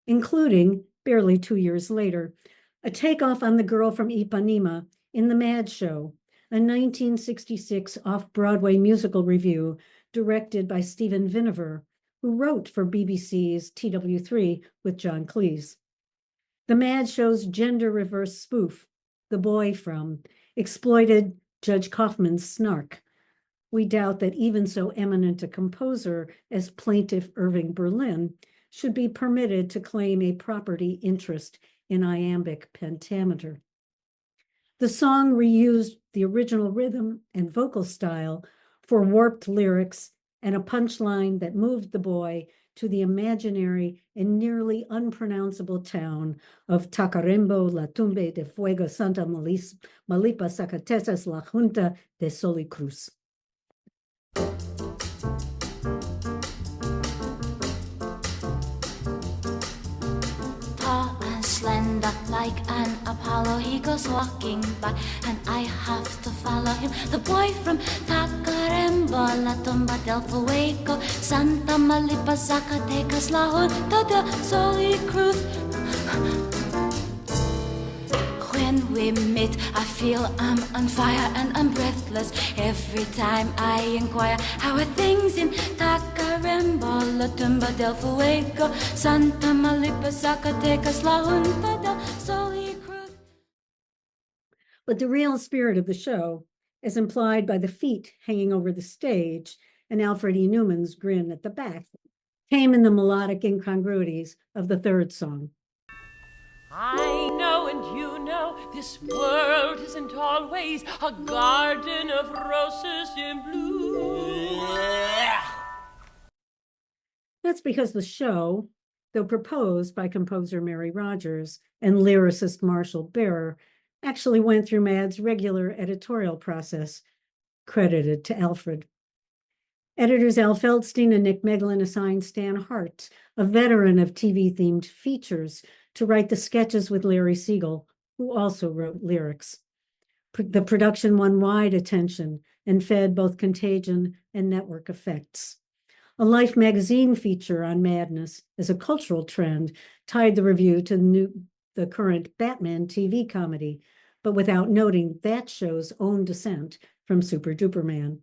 including, barely 2 years later, a takeoff on the girl from Ipanema in The Mad Show, a 1966 off-Broadway musical revue directed by Stephen Vinever, who wrote for BBC's TW3 with John Cleese. The Mad Show's gender-reverse spoof, The Boy From, exploited Judge Kaufman's snark. We doubt that even so eminent a composer as plaintiff Irving Berlin should be permitted to claim a property interest in iambic pentameter. The song reused the original rhythm and vocal style for warped lyrics and a punchline that moved the boy to the imaginary and nearly unpronounceable town of Tacarembo, La Tumbe de Fuego, Santa Malipa, Zacatecas, La Junta de Solicruz. Tall and slender like an Apollo, he goes walking by and I have to follow him. The boy from Tacarembo, La Tumba del Fuego, Santa Malipa, Zacatecas, La Junta de Solicruz. When we meet, I feel I'm on fire and I'm breathless every time I inquire how are things in Tacarembo, La Tumba del Fuego, Santa Malipa, Zacatecas, La Junta del Solicruz. But the real spirit of the show, as implied by the feet hanging over the stage and Alfred E. Newman's grin at the back, came in the melodic incongruities of the third song. I know and you know this world isn't always a garden of roses in bloom. That's because the show, though proposed by composer Mary Rogers and lyricist Marshall Barer, actually went through Mad's regular editorial process, credited to Alfred. Editors Al Feldstein and Nick Meglin assigned Stan Hart, a veteran of TV-themed features, to write the sketches with Larry Siegel, who also wrote lyrics. The production won wide attention and fed both Contagion and network effects. A Life magazine feature on madness as a cultural trend tied the review to the current Batman TV comedy, but without noting that show's own descent from Super Duper Man.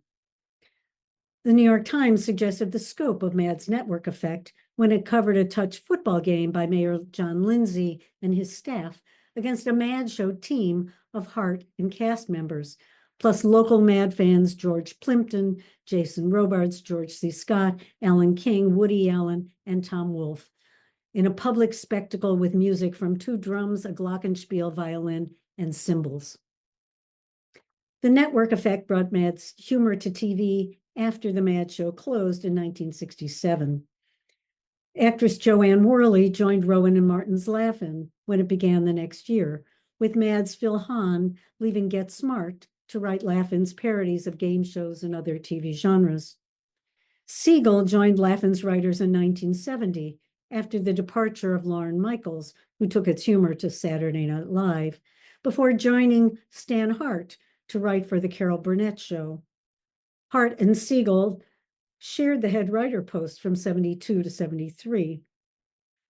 The New York Times suggested the scope of Mad's network effect when it covered a touch football game by Mayor John Lindsay and his staff against a Mad Show team of Hart and cast members, plus local Mad fans George Plimpton, Jason Robards, George C. Scott, Alan King, Woody Allen, and Tom Wolfe, in a public spectacle with music from 2 drums, a glockenspiel violin, and cymbals. The network effect brought Mad's humor to TV after the Mad Show closed in 1967. Actress Joanne Worley joined Rowan and Martin's Laugh-In when it began the next year, with Mad's Phil Hahn leaving Get Smart to write Laugh-In's parodies of game shows and other TV genres. Siegel joined Laugh-In's writers in 1970 after the departure of Lorne Michaels, who took its humor to Saturday Night Live, before joining Stan Hart to write for The Carol Burnett Show. Hart and Siegel shared the head writer post from 72 to 73.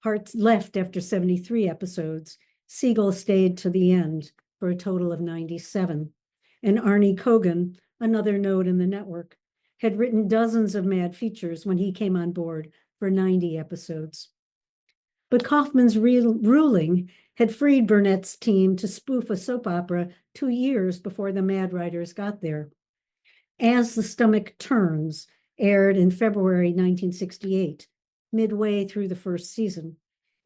Hart left after 73 episodes. Siegel stayed to the end for a total of 97. And Arnie Kogan, another node in the network, had written dozens of Mad features when he came on board for 90 episodes. But Kaufman's ruling had freed Burnett's team to spoof a soap opera 2 years before the Mad writers got there. As the Stomach Turns aired in February 1968, midway through the first season,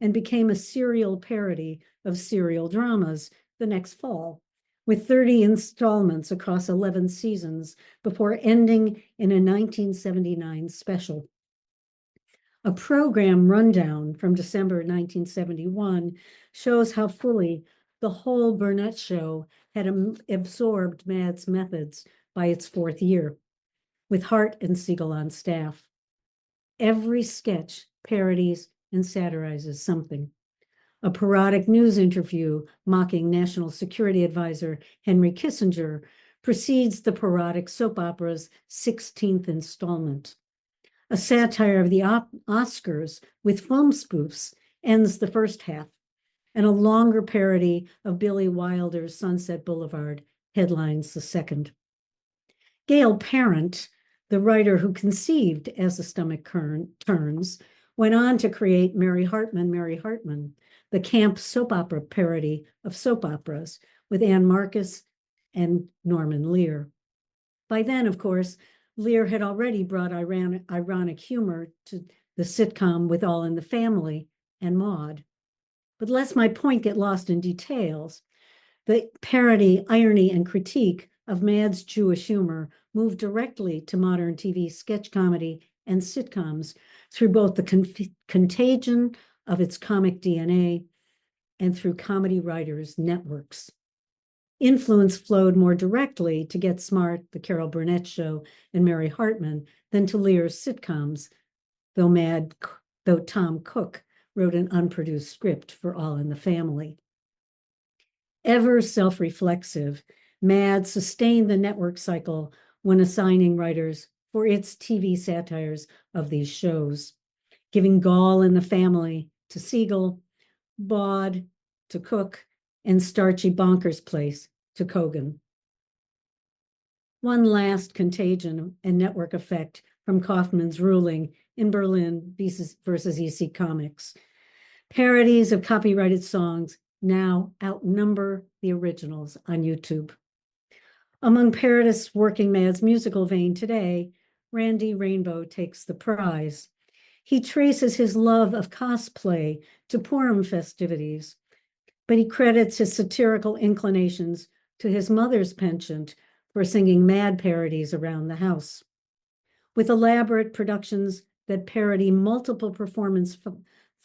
and became a serial parody of serial dramas the next fall, with 30 installments across 11 seasons before ending in a 1979 special. A program rundown from December 1971 shows how fully the whole Burnett show had absorbed Mad's methods by its 4th year, with Hart and Siegel on staff. Every sketch parodies and satirizes something. A parodic news interview mocking National Security Advisor Henry Kissinger precedes the parodic soap opera's 16th installment. A satire of the Oscars with film spoofs ends the first half, and a longer parody of Billy Wilder's Sunset Boulevard headlines the second. Gail Parent, the writer who conceived As the Stomach Turns, went on to create Mary Hartman, the camp soap opera parody of soap operas with Ann Marcus and Norman Lear. By then, of course, Lear had already brought ironic humor to the sitcom with All in the Family and Maude. But lest my point get lost in details, the parody, irony, and critique of Mad's Jewish humor moved directly to modern TV sketch comedy and sitcoms through both the contagion of its comic DNA and through comedy writers' networks. Influence flowed more directly to Get Smart, The Carol Burnett Show, and Mary Hartman than to Lear's sitcoms, though Tom Cook wrote an unproduced script for All in the Family. Ever self-reflexive, Mad sustained the network cycle when assigning writers for its TV satires of these shows, giving Gall in the Family to Siegel, Baud to Cook, and Starchy Bonkers Place to Kogan. One last contagion and network effect from Kaufman's ruling in Berlin versus EC Comics. Parodies of copyrighted songs now outnumber the originals on YouTube. Among parodists working Mad's musical vein today, Randy Rainbow takes the prize. He traces his love of cosplay to Purim festivities, but he credits his satirical inclinations to his mother's penchant for singing Mad parodies around the house. With elaborate productions that parody multiple performance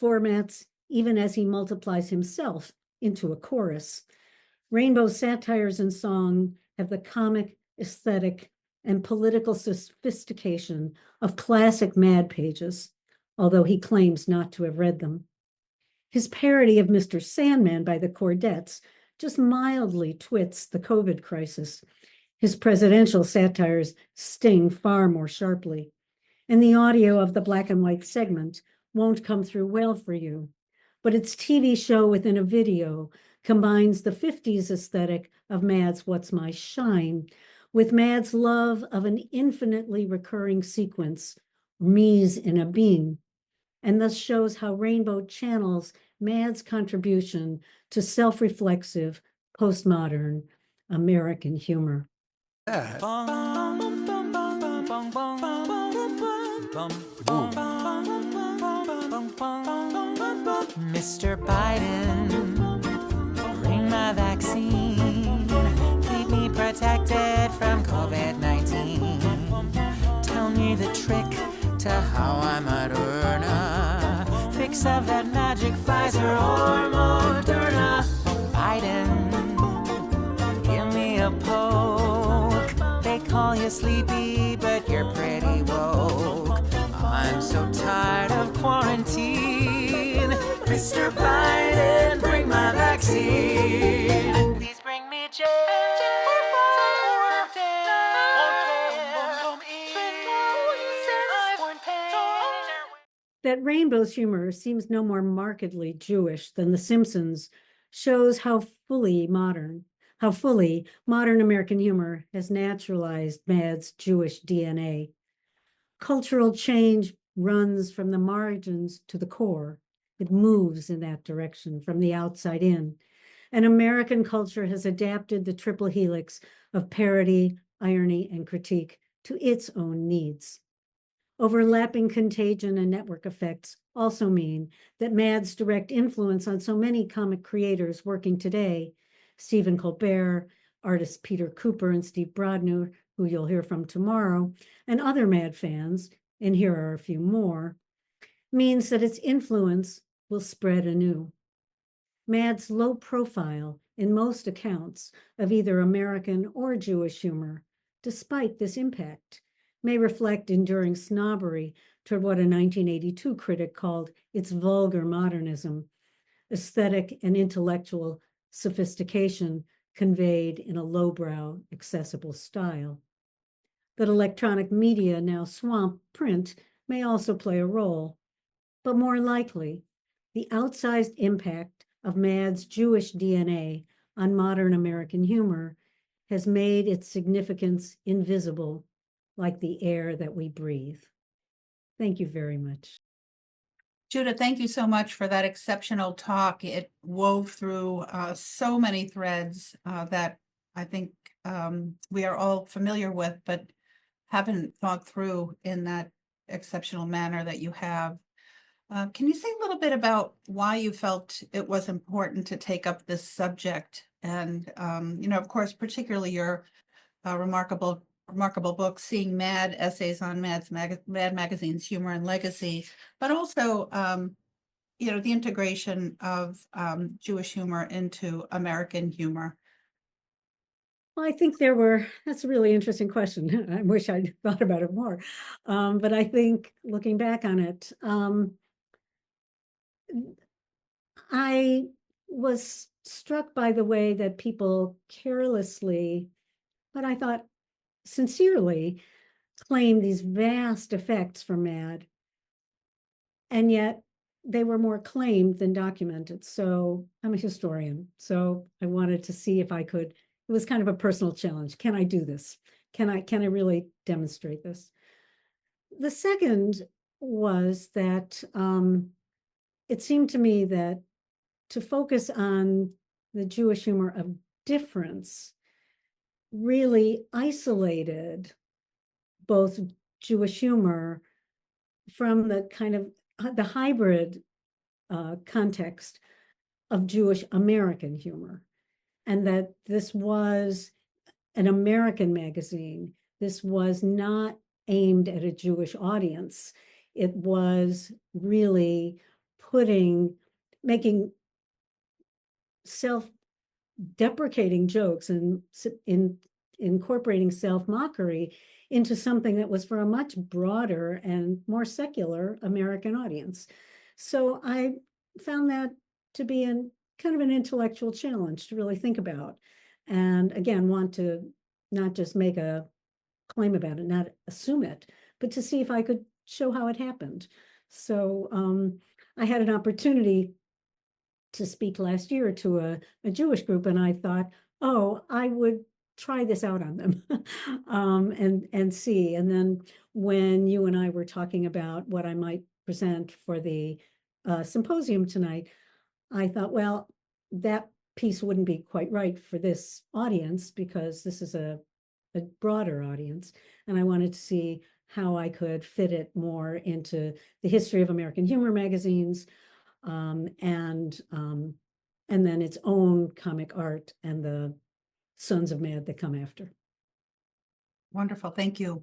formats, even as he multiplies himself into a chorus, Rainbow's satires and song have the comic, aesthetic, and political sophistication of classic Mad pages, although he claims not to have read them. His parody of Mr. Sandman by the Chordettes just mildly twits the COVID crisis. His presidential satires sting far more sharply, and the audio of the black and white segment won't come through well for you, but its TV show within a video combines the 50s aesthetic of Mad's What's My Shine with Mad's love of an infinitely recurring sequence, mise in a bean, and thus shows how Rainbow channels Mad's contribution to self-reflexive, postmodern American humor. Mr. Biden, bring my vaccine. Keep me protected from COVID-19. Tell me the trick to how I might earn a fix of that magic Pfizer or Moderna. Biden, give me a poke. They call you sleepy, but you're pretty woke. I'm so tired of quarantine. Mr. Biden, bring my vaccine. Please bring me J. That Rainbow's humor seems no more markedly Jewish than The Simpsons shows how fully modern American humor has naturalized Mad's Jewish DNA. cultural change runs from the margins to the core. It moves in that direction from the outside in. And American culture has adapted the triple helix of parody, irony, and critique to its own needs. Overlapping contagion and network effects also mean that Mad's direct influence on so many comic creators working today, Stephen Colbert, artists Peter Cooper and Steve Brodner, who you'll hear from tomorrow, and other Mad fans, and here are a few more, means that its influence will spread anew. Mad's low profile in most accounts of either American or Jewish humor, despite this impact, may reflect enduring snobbery toward what a 1982 critic called its vulgar modernism, aesthetic and intellectual sophistication conveyed in a lowbrow, accessible style. That electronic media now swamp print may also play a role, but more likely, the outsized impact of Mad's Jewish DNA on modern American humor has made its significance invisible, like the air that we breathe. Thank you very much. Judah, thank you so much for that exceptional talk. It wove through so many threads that I think we are all familiar with, but haven't thought through in that exceptional manner that you have. Can you say a little bit about why you felt it was important to take up this subject? And, of course, particularly your remarkable book, Seeing Mad, Essays on Mad Magazine's Humor and Legacy, but also, the integration of Jewish humor into American humor. Well, I think that's a really interesting question. I wish I'd thought about it more. But I think looking back on it, I was struck by the way that people carelessly, but I thought sincerely, claimed these vast effects from Mad, and yet they were more claimed than documented. So I'm a historian, so I wanted to see if I could. It was kind of a personal challenge. Can I do this? Can I really demonstrate this? The second was that it seemed to me that to focus on the Jewish humor of difference really isolated both Jewish humor from the kind of the hybrid context of Jewish American humor, and that this was an American magazine. This was not aimed at a Jewish audience. It was really making self-deprecating jokes and incorporating self-mockery into something that was for a much broader and more secular American audience. So I found that to be kind of an intellectual challenge to really think about. And again, want to not just make a claim about it, not assume it, but to see if I could show how it happened. So I had an opportunity to speak last year to a Jewish group, and I thought, oh, I would try this out on them and see. And then when you and I were talking about what I might present for the symposium tonight, I thought, well, that piece wouldn't be quite right for this audience because this is a broader audience. And I wanted to see how I could fit it more into the history of American humor magazines, and then its own comic art and the Sons of Mad that come after. Wonderful, thank you.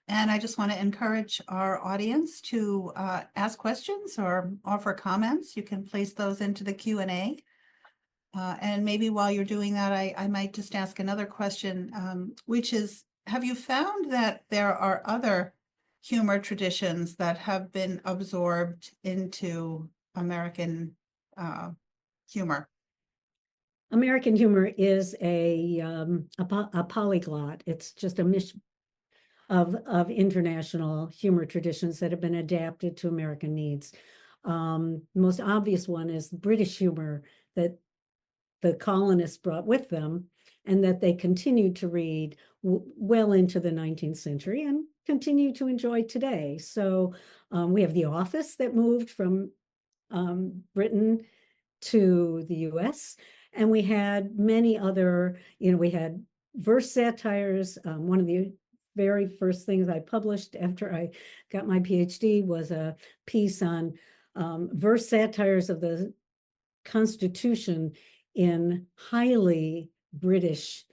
And I just want to encourage our audience to ask questions or offer comments. You can place those into the Q&A. And maybe while you're doing that, I might just ask another question, which is, have you found that there are other humor traditions that have been absorbed into American humor? American humor is a polyglot. It's just a mix of international humor traditions that have been adapted to American needs. Most obvious one is British humor that the colonists brought with them, and that they continued to read well into the 19th century and continue to enjoy today. So we have The Office that moved from Britain to the US, and we had many other, we had verse satires. One of the very first things I published after I got my PhD was a piece on verse satires of the Constitution in highly British,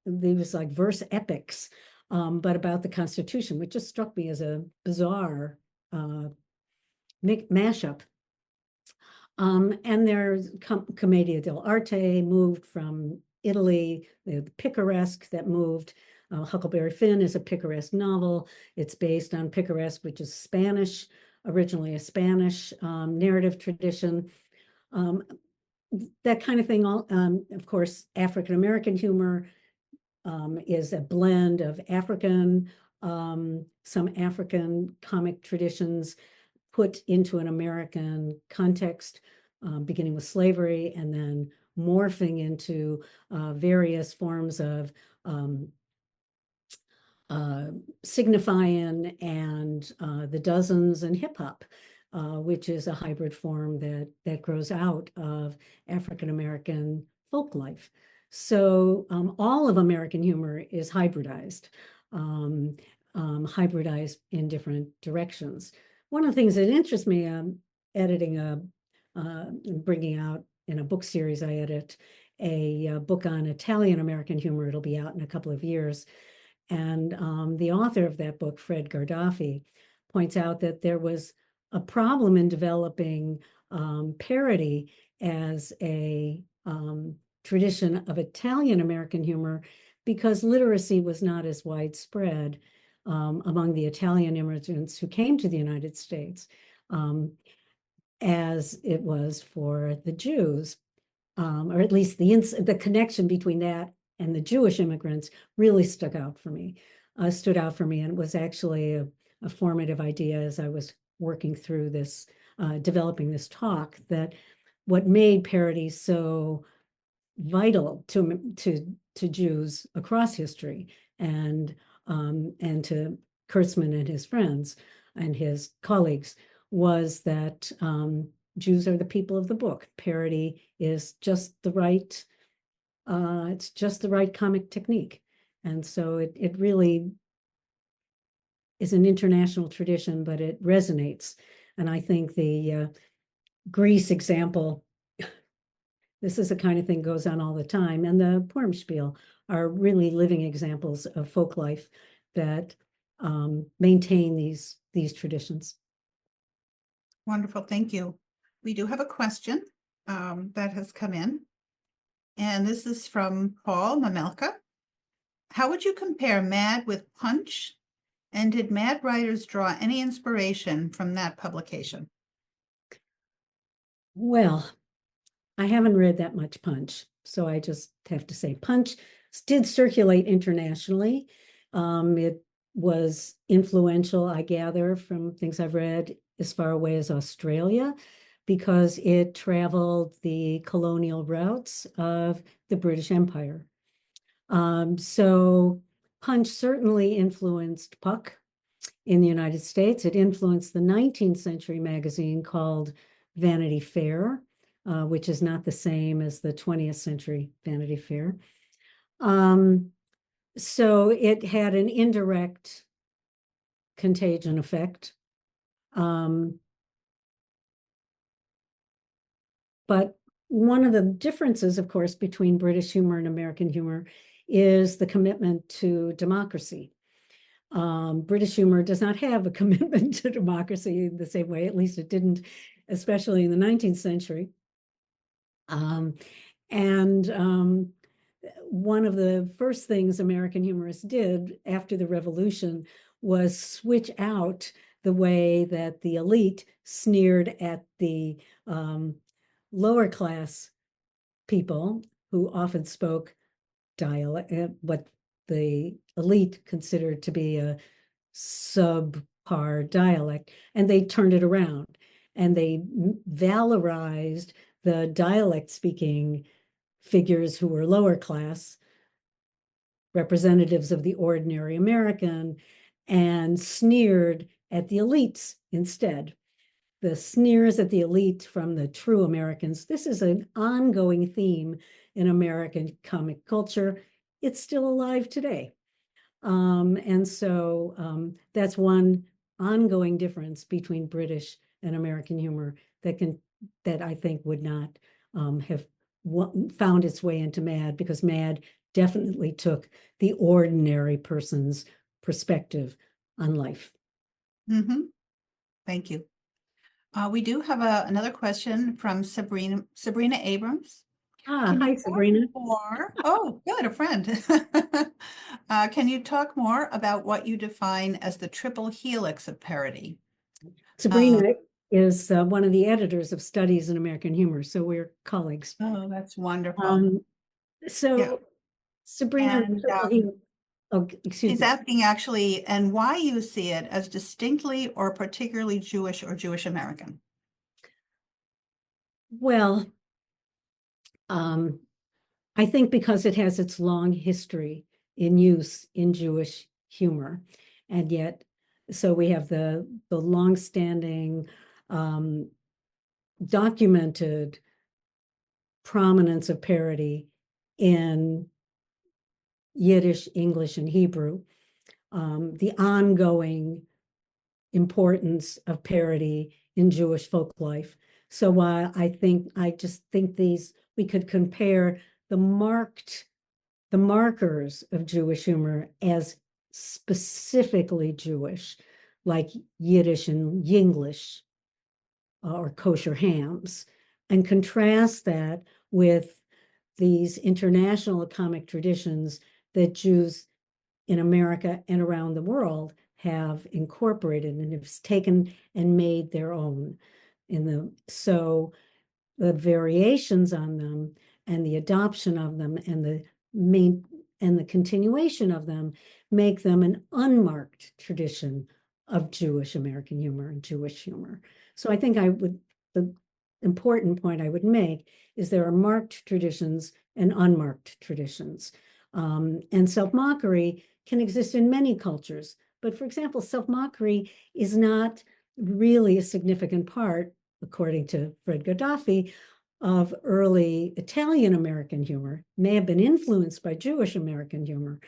these like verse epics, but about the Constitution, which just struck me as a bizarre mashup. And there's Commedia dell'arte moved from Italy, the picaresque that moved. Huckleberry Finn is a picaresque novel. It's based on picaresque, which is Spanish, originally a Spanish narrative tradition. That kind of thing. Of course, African-American humor is a blend of African, some African comic traditions put into an American context, beginning with slavery and then morphing into various forms of signifying and the dozens and hip hop, which is a hybrid form that grows out of African-American folk life. So all of American humor is hybridized, hybridized in different directions. One of the things that interests me, editing bringing out in a book series, I edit a book on Italian-American humor. It'll be out in a couple of years. And the author of that book, Fred Gardaffi, points out that there was a problem in developing parody as a tradition of Italian-American humor because literacy was not as widespread among the Italian immigrants who came to the United States as it was for the Jews, or at least the connection between that and the Jewish immigrants really stood out for me, and it was actually a formative idea as I was working through this, developing this talk, that what made parody so vital to Jews across history and to Kurtzman and his friends and his colleagues was that Jews are the people of the book. Parody is just the right, it's just the right comic technique. And so it really is an international tradition, but it resonates. And I think the Greece example, this is the kind of thing goes on all the time. And the Purimspiel are really living examples of folk life that maintain these traditions. Wonderful, thank you. We do have a question that has come in. And this is from Paul Mamelka. How would you compare Mad with Punch? And did Mad writers draw any inspiration from that publication? Well, I haven't read that much Punch, so I just have to say Punch did circulate internationally. It was influential, I gather, from things I've read, as far away as Australia, because it traveled the colonial routes of the British Empire. So Punch certainly influenced Puck in the United States. It influenced the 19th century magazine called Vanity Fair, which is not the same as the 20th century Vanity Fair. So it had an indirect contagion effect. But one of the differences, of course, between British humor and American humor is the commitment to democracy. British humor does not have a commitment to democracy in the same way, at least it didn't, especially in the 19th century. One of the first things American humorists did after the Revolution was switch out the way that the elite sneered at the lower class people who often spoke dialect, what the elite considered to be a subpar dialect, and they turned it around and they valorized the dialect speaking figures who were lower class, representatives of the ordinary American, and sneered at the elites instead. The sneers at the elite from the true Americans. This is an ongoing theme in American comic culture. It's still alive today. And so that's one ongoing difference between British and American humor that I think would not have found its way into Mad, because Mad definitely took the ordinary person's perspective on life. Thank you. We do have another question from Sabrina Abrams. Hi, Sabrina. Oh, good, a friend. Can you talk more about what you define as the triple helix of parody? Sabrina is one of the editors of Studies in American Humor, so we're colleagues. Oh, that's wonderful. Sabrina, And, excuse he's me. asking actually, and why you see it as distinctly or particularly Jewish or Jewish American? Well, I think because it has its long history in use in Jewish humor, and yet, so we have the longstanding documented prominence of parody in Yiddish, English, and Hebrew, the ongoing importance of parody in Jewish folk life. So while I just think we could compare the markers of Jewish humor as specifically Jewish, like Yiddish and Yinglish or kosher hams, and contrast that with these international comic traditions that Jews in America and around the world have incorporated and have taken and made their own. So the variations on them and the adoption of them and the continuation of them make them an unmarked tradition of Jewish American humor and Jewish humor. So I think the important point I would make is there are marked traditions and unmarked traditions. And self-mockery can exist in many cultures. But for example, self-mockery is not really a significant part, according to Fred Gaddafi, of early Italian American humor. May have been influenced by Jewish American humor,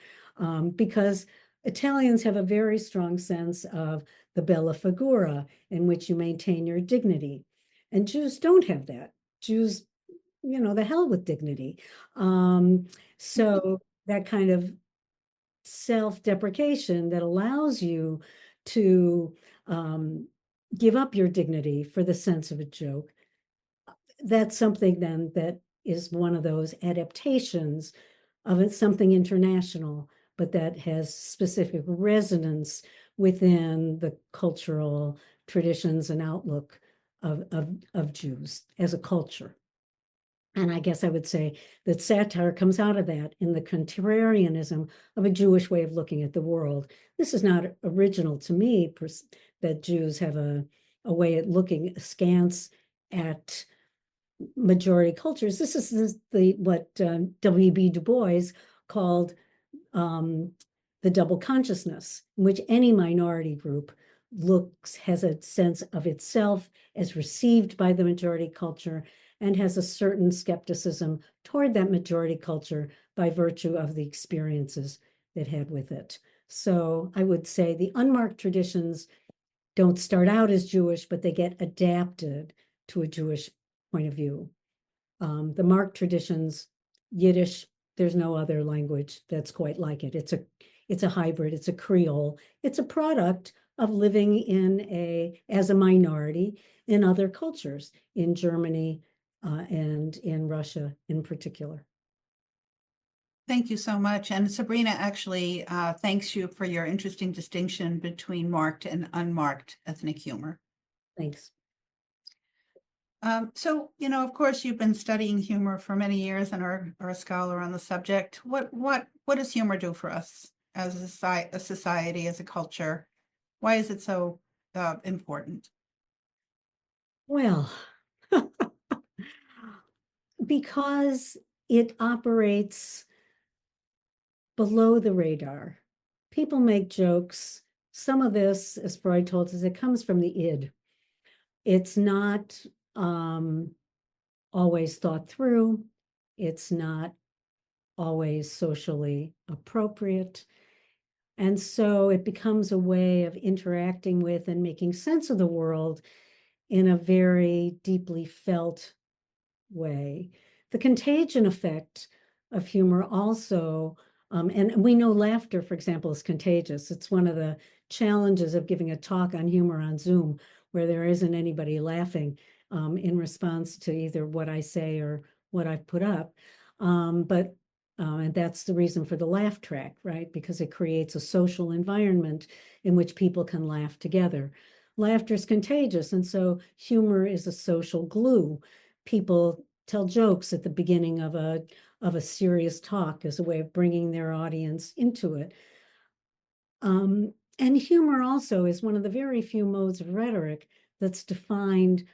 because Italians have a very strong sense of the bella figura, in which you maintain your dignity. And Jews don't have that. Jews, the hell with dignity. So that kind of self-deprecation that allows you to give up your dignity for the sense of a joke, that's something then that is one of those adaptations of something international, but that has specific resonance within the cultural traditions and outlook of Jews as a culture. And I guess I would say that satire comes out of that in the contrarianism of a Jewish way of looking at the world. This is not original to me, that Jews have a way of looking askance at majority cultures. This is what W.B. Du Bois called the double consciousness, in which any minority group has a sense of itself as received by the majority culture and has a certain skepticism toward that majority culture by virtue of the experiences it had with it. So I would say the unmarked traditions don't start out as Jewish, but they get adapted to a Jewish point of view. The marked traditions, Yiddish, there's no other language that's quite like it. It's a hybrid, it's a Creole. It's a product of living as a minority in other cultures, in Germany and in Russia in particular. Thank you so much. And Sabrina actually thanks you for your interesting distinction between marked and unmarked ethnic humor. Thanks. So, of course, you've been studying humor for many years and are a scholar on the subject. What does humor do for us as a society, as a culture? Why is it so important? Well, because it operates below the radar. People make jokes. Some of this, as Freud told us, it comes from the id. It's not always thought through. It's not always socially appropriate. And so it becomes a way of interacting with and making sense of the world in a very deeply felt way. The contagion effect of humor also, and we know laughter, for example, is contagious. It's one of the challenges of giving a talk on humor on Zoom, where there isn't anybody laughing in response to either what I say or what I've put up. And that's the reason for the laugh track, right? Because it creates a social environment in which people can laugh together. Laughter is contagious, and so humor is a social glue. People tell jokes at the beginning of a serious talk as a way of bringing their audience into it. And humor also is one of the very few modes of rhetoric that's defined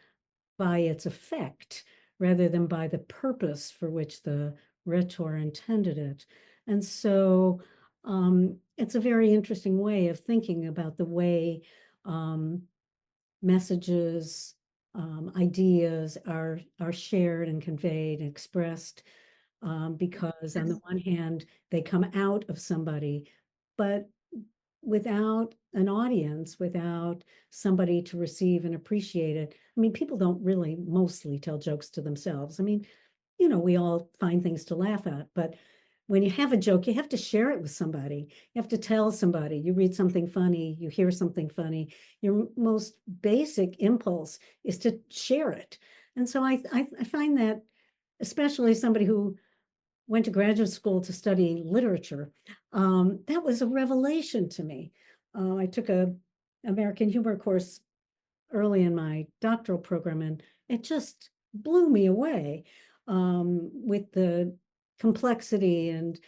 by its effect rather than by the purpose for which the rhetor intended it. And so it's a very interesting way of thinking about the way messages, ideas are shared and conveyed and expressed, because on the one hand, they come out of somebody, but without an audience, without somebody to receive and appreciate it. I mean, people don't really mostly tell jokes to themselves. I mean, you know, we all find things to laugh at, but when you have a joke, you have to share it with somebody. You have to tell somebody. You read something funny, you hear something funny. Your most basic impulse is to share it. And so I find that, especially somebody who went to graduate school to study literature, that was a revelation to me. I took a American humor course early in my doctoral program, and it just blew me away with the complexity and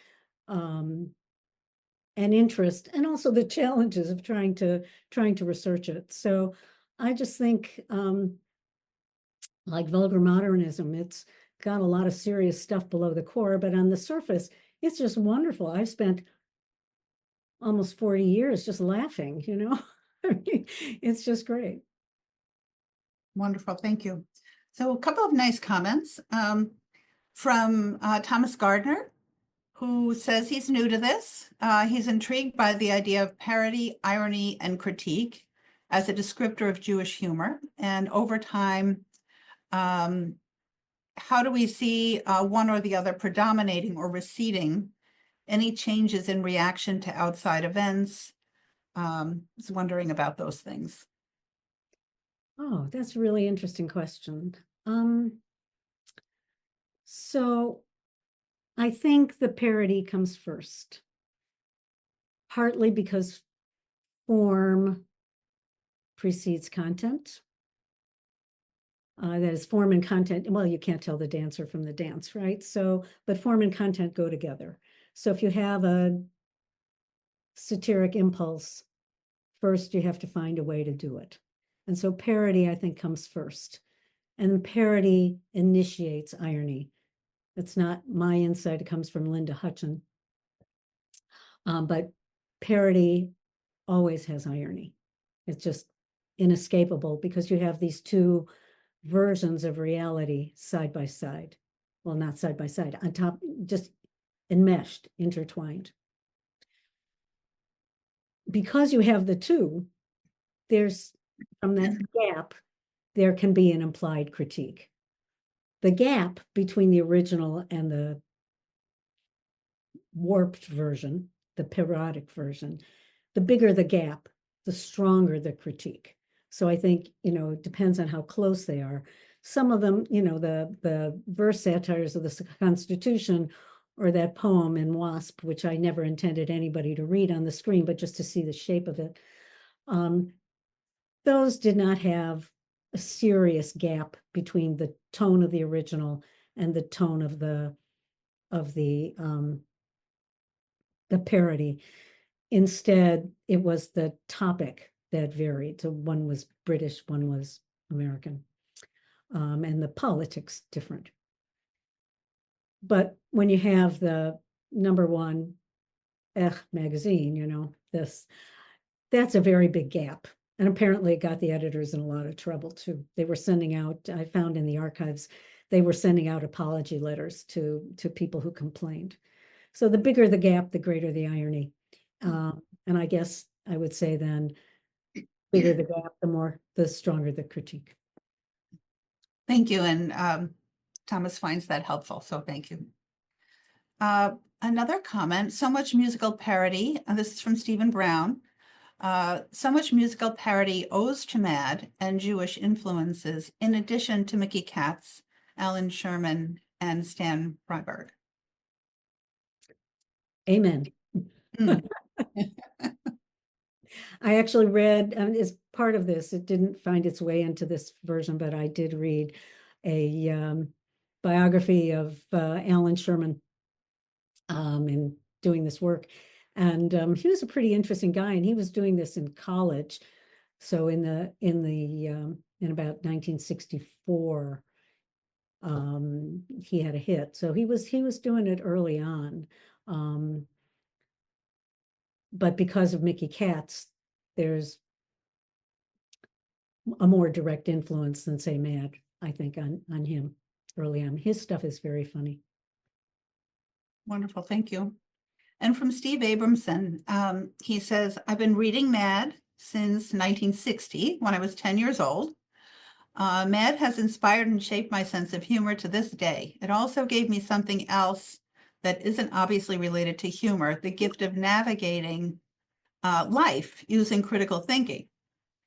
interest, and also the challenges of trying to research it. So I just think, like vulgar modernism, it's got a lot of serious stuff below the core, but on the surface, it's just wonderful. I've spent almost 40 years just laughing, you know. I mean, it's just great. Wonderful, thank you. So a couple of nice comments from Thomas Gardner, who says he's new to this. He's intrigued by the idea of parody, irony, and critique as a descriptor of Jewish humor. And over time, how do we see one or the other predominating or receding? Any changes in reaction to outside events? I was wondering about those things. Oh, that's a really interesting question. So I think the parody comes first, partly because form precedes content. That is, form and content. Well, you can't tell the dancer from the dance, right? So, but form and content go together. So if you have a satiric impulse, first you have to find a way to do it. And so parody, I think, comes first. And parody initiates irony. It's not my insight, it comes from Linda Hutchin. But parody always has irony. It's just inescapable because you have these two versions of reality side by side. Well, not side by side, on top, just enmeshed, intertwined. Because you have the two, there's, from that gap, there can be an implied critique. The gap between the original and the warped version, the parodic version, the bigger the gap, the stronger the critique. So I think, you know, it depends on how close they are. Some of them, you know, the verse satires of the Constitution, or that poem in Wasp, which I never intended anybody to read on the screen, but just to see the shape of it. Those did not have a serious gap between the tone of the original and the tone of the parody. Instead, it was the topic that varied. So one was British, one was American, and the politics different. But when you have the #1 magazine, you know, that's a very big gap. And apparently it got the editors in a lot of trouble too. They were sending out, I found in the archives, they were sending out apology letters to people who complained. So the bigger the gap, the greater the irony. And I guess I would say then, bigger the gap, the stronger the critique. Thank you. And Thomas finds that helpful, so thank you. Another comment, so much musical parody, and this is from Stephen Brown. So much musical parody owes to Mad and Jewish influences, in addition to Mickey Katz, Alan Sherman, and Stan Freiberg. Amen. I actually read, as part of this, it didn't find its way into this version, but I did read a biography of Alan Sherman in doing this work. And he was a pretty interesting guy, and he was doing this in college. So in about 1964, he had a hit. So he was doing it early on. But because of Mickey Katz, there's a more direct influence than, say, Mad, I think, on him early on. His stuff is very funny. Wonderful, thank you. And from Steve Abramson, he says, I've been reading Mad since 1960, when I was 10 years old. Mad has inspired and shaped my sense of humor to this day. It also gave me something else that isn't obviously related to humor, the gift of navigating life using critical thinking.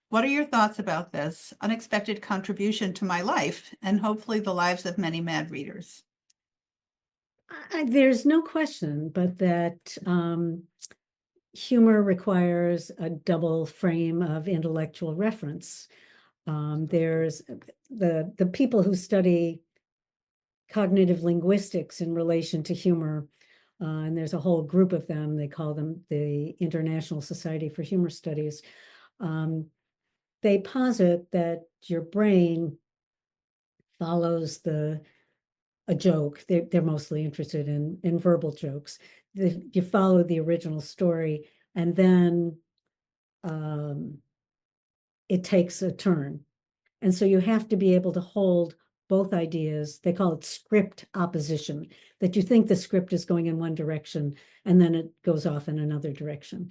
What are your thoughts about this unexpected contribution to my life and hopefully the lives of many Mad readers? There's no question, but that humor requires a double frame of intellectual reference. There's the people who study cognitive linguistics in relation to humor, and there's a whole group of them. They call them the International Society for Humor Studies. They posit that your brain follows a joke. They're mostly interested in verbal jokes. You follow the original story, and then it takes a turn. And so you have to be able to hold both ideas. They call it script opposition, that you think the script is going in one direction and then it goes off in another direction.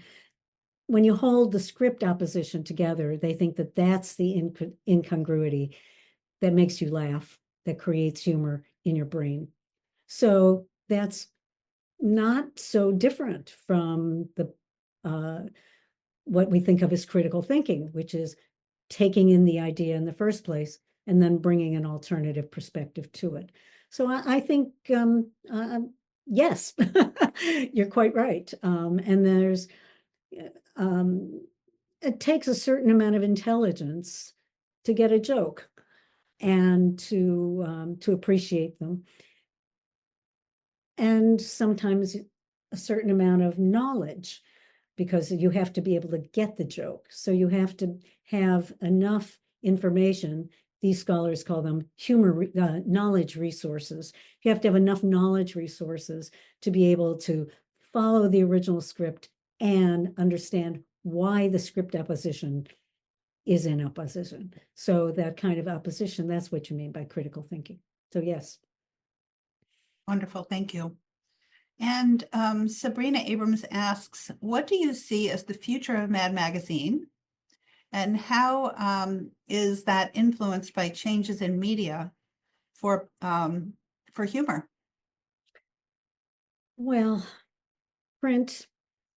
When you hold the script opposition together, they think that that's the incongruity that makes you laugh, that creates humor in your brain. So that's not so different from what we think of as critical thinking, which is taking in the idea in the first place and then bringing an alternative perspective to it. So I think, yes, you're quite right. And it takes a certain amount of intelligence to get a joke and to appreciate them. And sometimes a certain amount of knowledge, because you have to be able to get the joke. So you have to have enough information. These scholars call them knowledge resources. You have to have enough knowledge resources to be able to follow the original script and understand why the script opposition is in opposition. So that kind of opposition, that's what you mean by critical thinking. So yes. Wonderful, thank you. And Sabrina Abrams asks, what do you see as the future of Mad Magazine? And how is that influenced by changes in media for humor? Well, print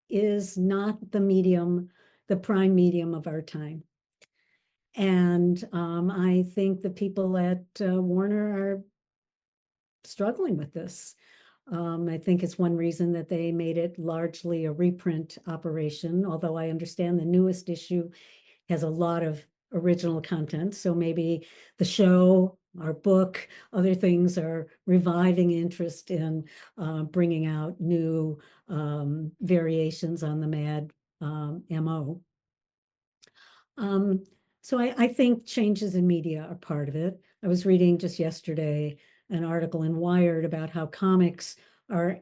is not the prime medium of our time. And I think the people at Warner are struggling with this. I think it's one reason that they made it largely a reprint operation, although I understand the newest issue has a lot of original content. So maybe the show, our book, other things are reviving interest in bringing out new variations on the Mad MO. So I think changes in media are part of it. I was reading just yesterday an article in Wired about how comics are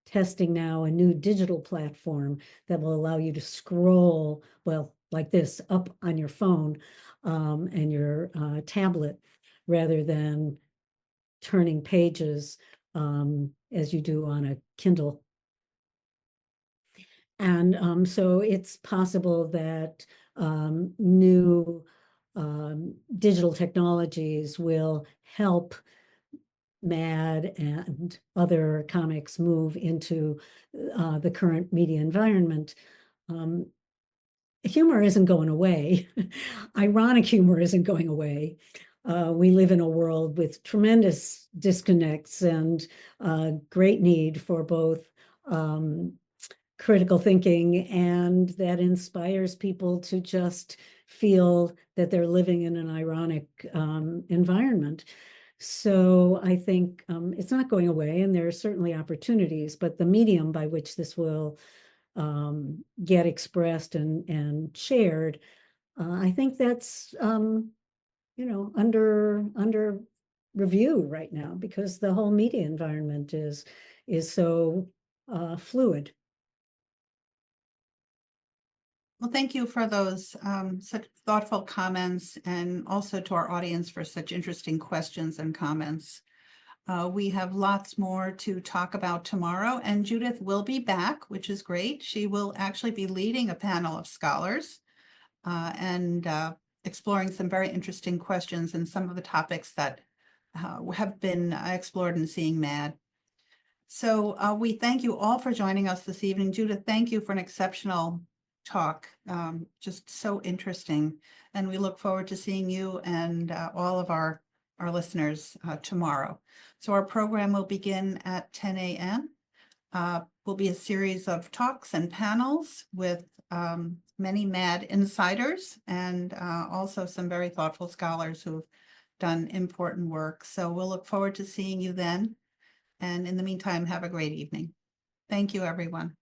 testing now a new digital platform that will allow you to scroll, well, like this, up on your phone and your tablet, rather than turning pages as you do on a Kindle. And so it's possible that new digital technologies will help Mad and other comics move into the current media environment. Humor isn't going away. Ironic humor isn't going away. We live in a world with tremendous disconnects and great need for both critical thinking, and that inspires people to just feel that they're living in an ironic environment. So I think it's not going away, and there are certainly opportunities, but the medium by which this will get expressed and shared, I think that's under review right now, because the whole media environment is so fluid. Well, thank you for those such thoughtful comments, and also to our audience for such interesting questions and comments. We have lots more to talk about tomorrow, and Judith will be back, which is great. She will actually be leading a panel of scholars and exploring some very interesting questions and some of the topics that have been explored in Seeing Mad. So we thank you all for joining us this evening. Judith, thank you for an exceptional talk, just so interesting. And we look forward to seeing you and all of our listeners tomorrow. So our program will begin at 10 a.m. Will be a series of talks and panels with many Mad insiders and also some very thoughtful scholars who've done important work. So we'll look forward to seeing you then. And in the meantime, have a great evening. Thank you, everyone.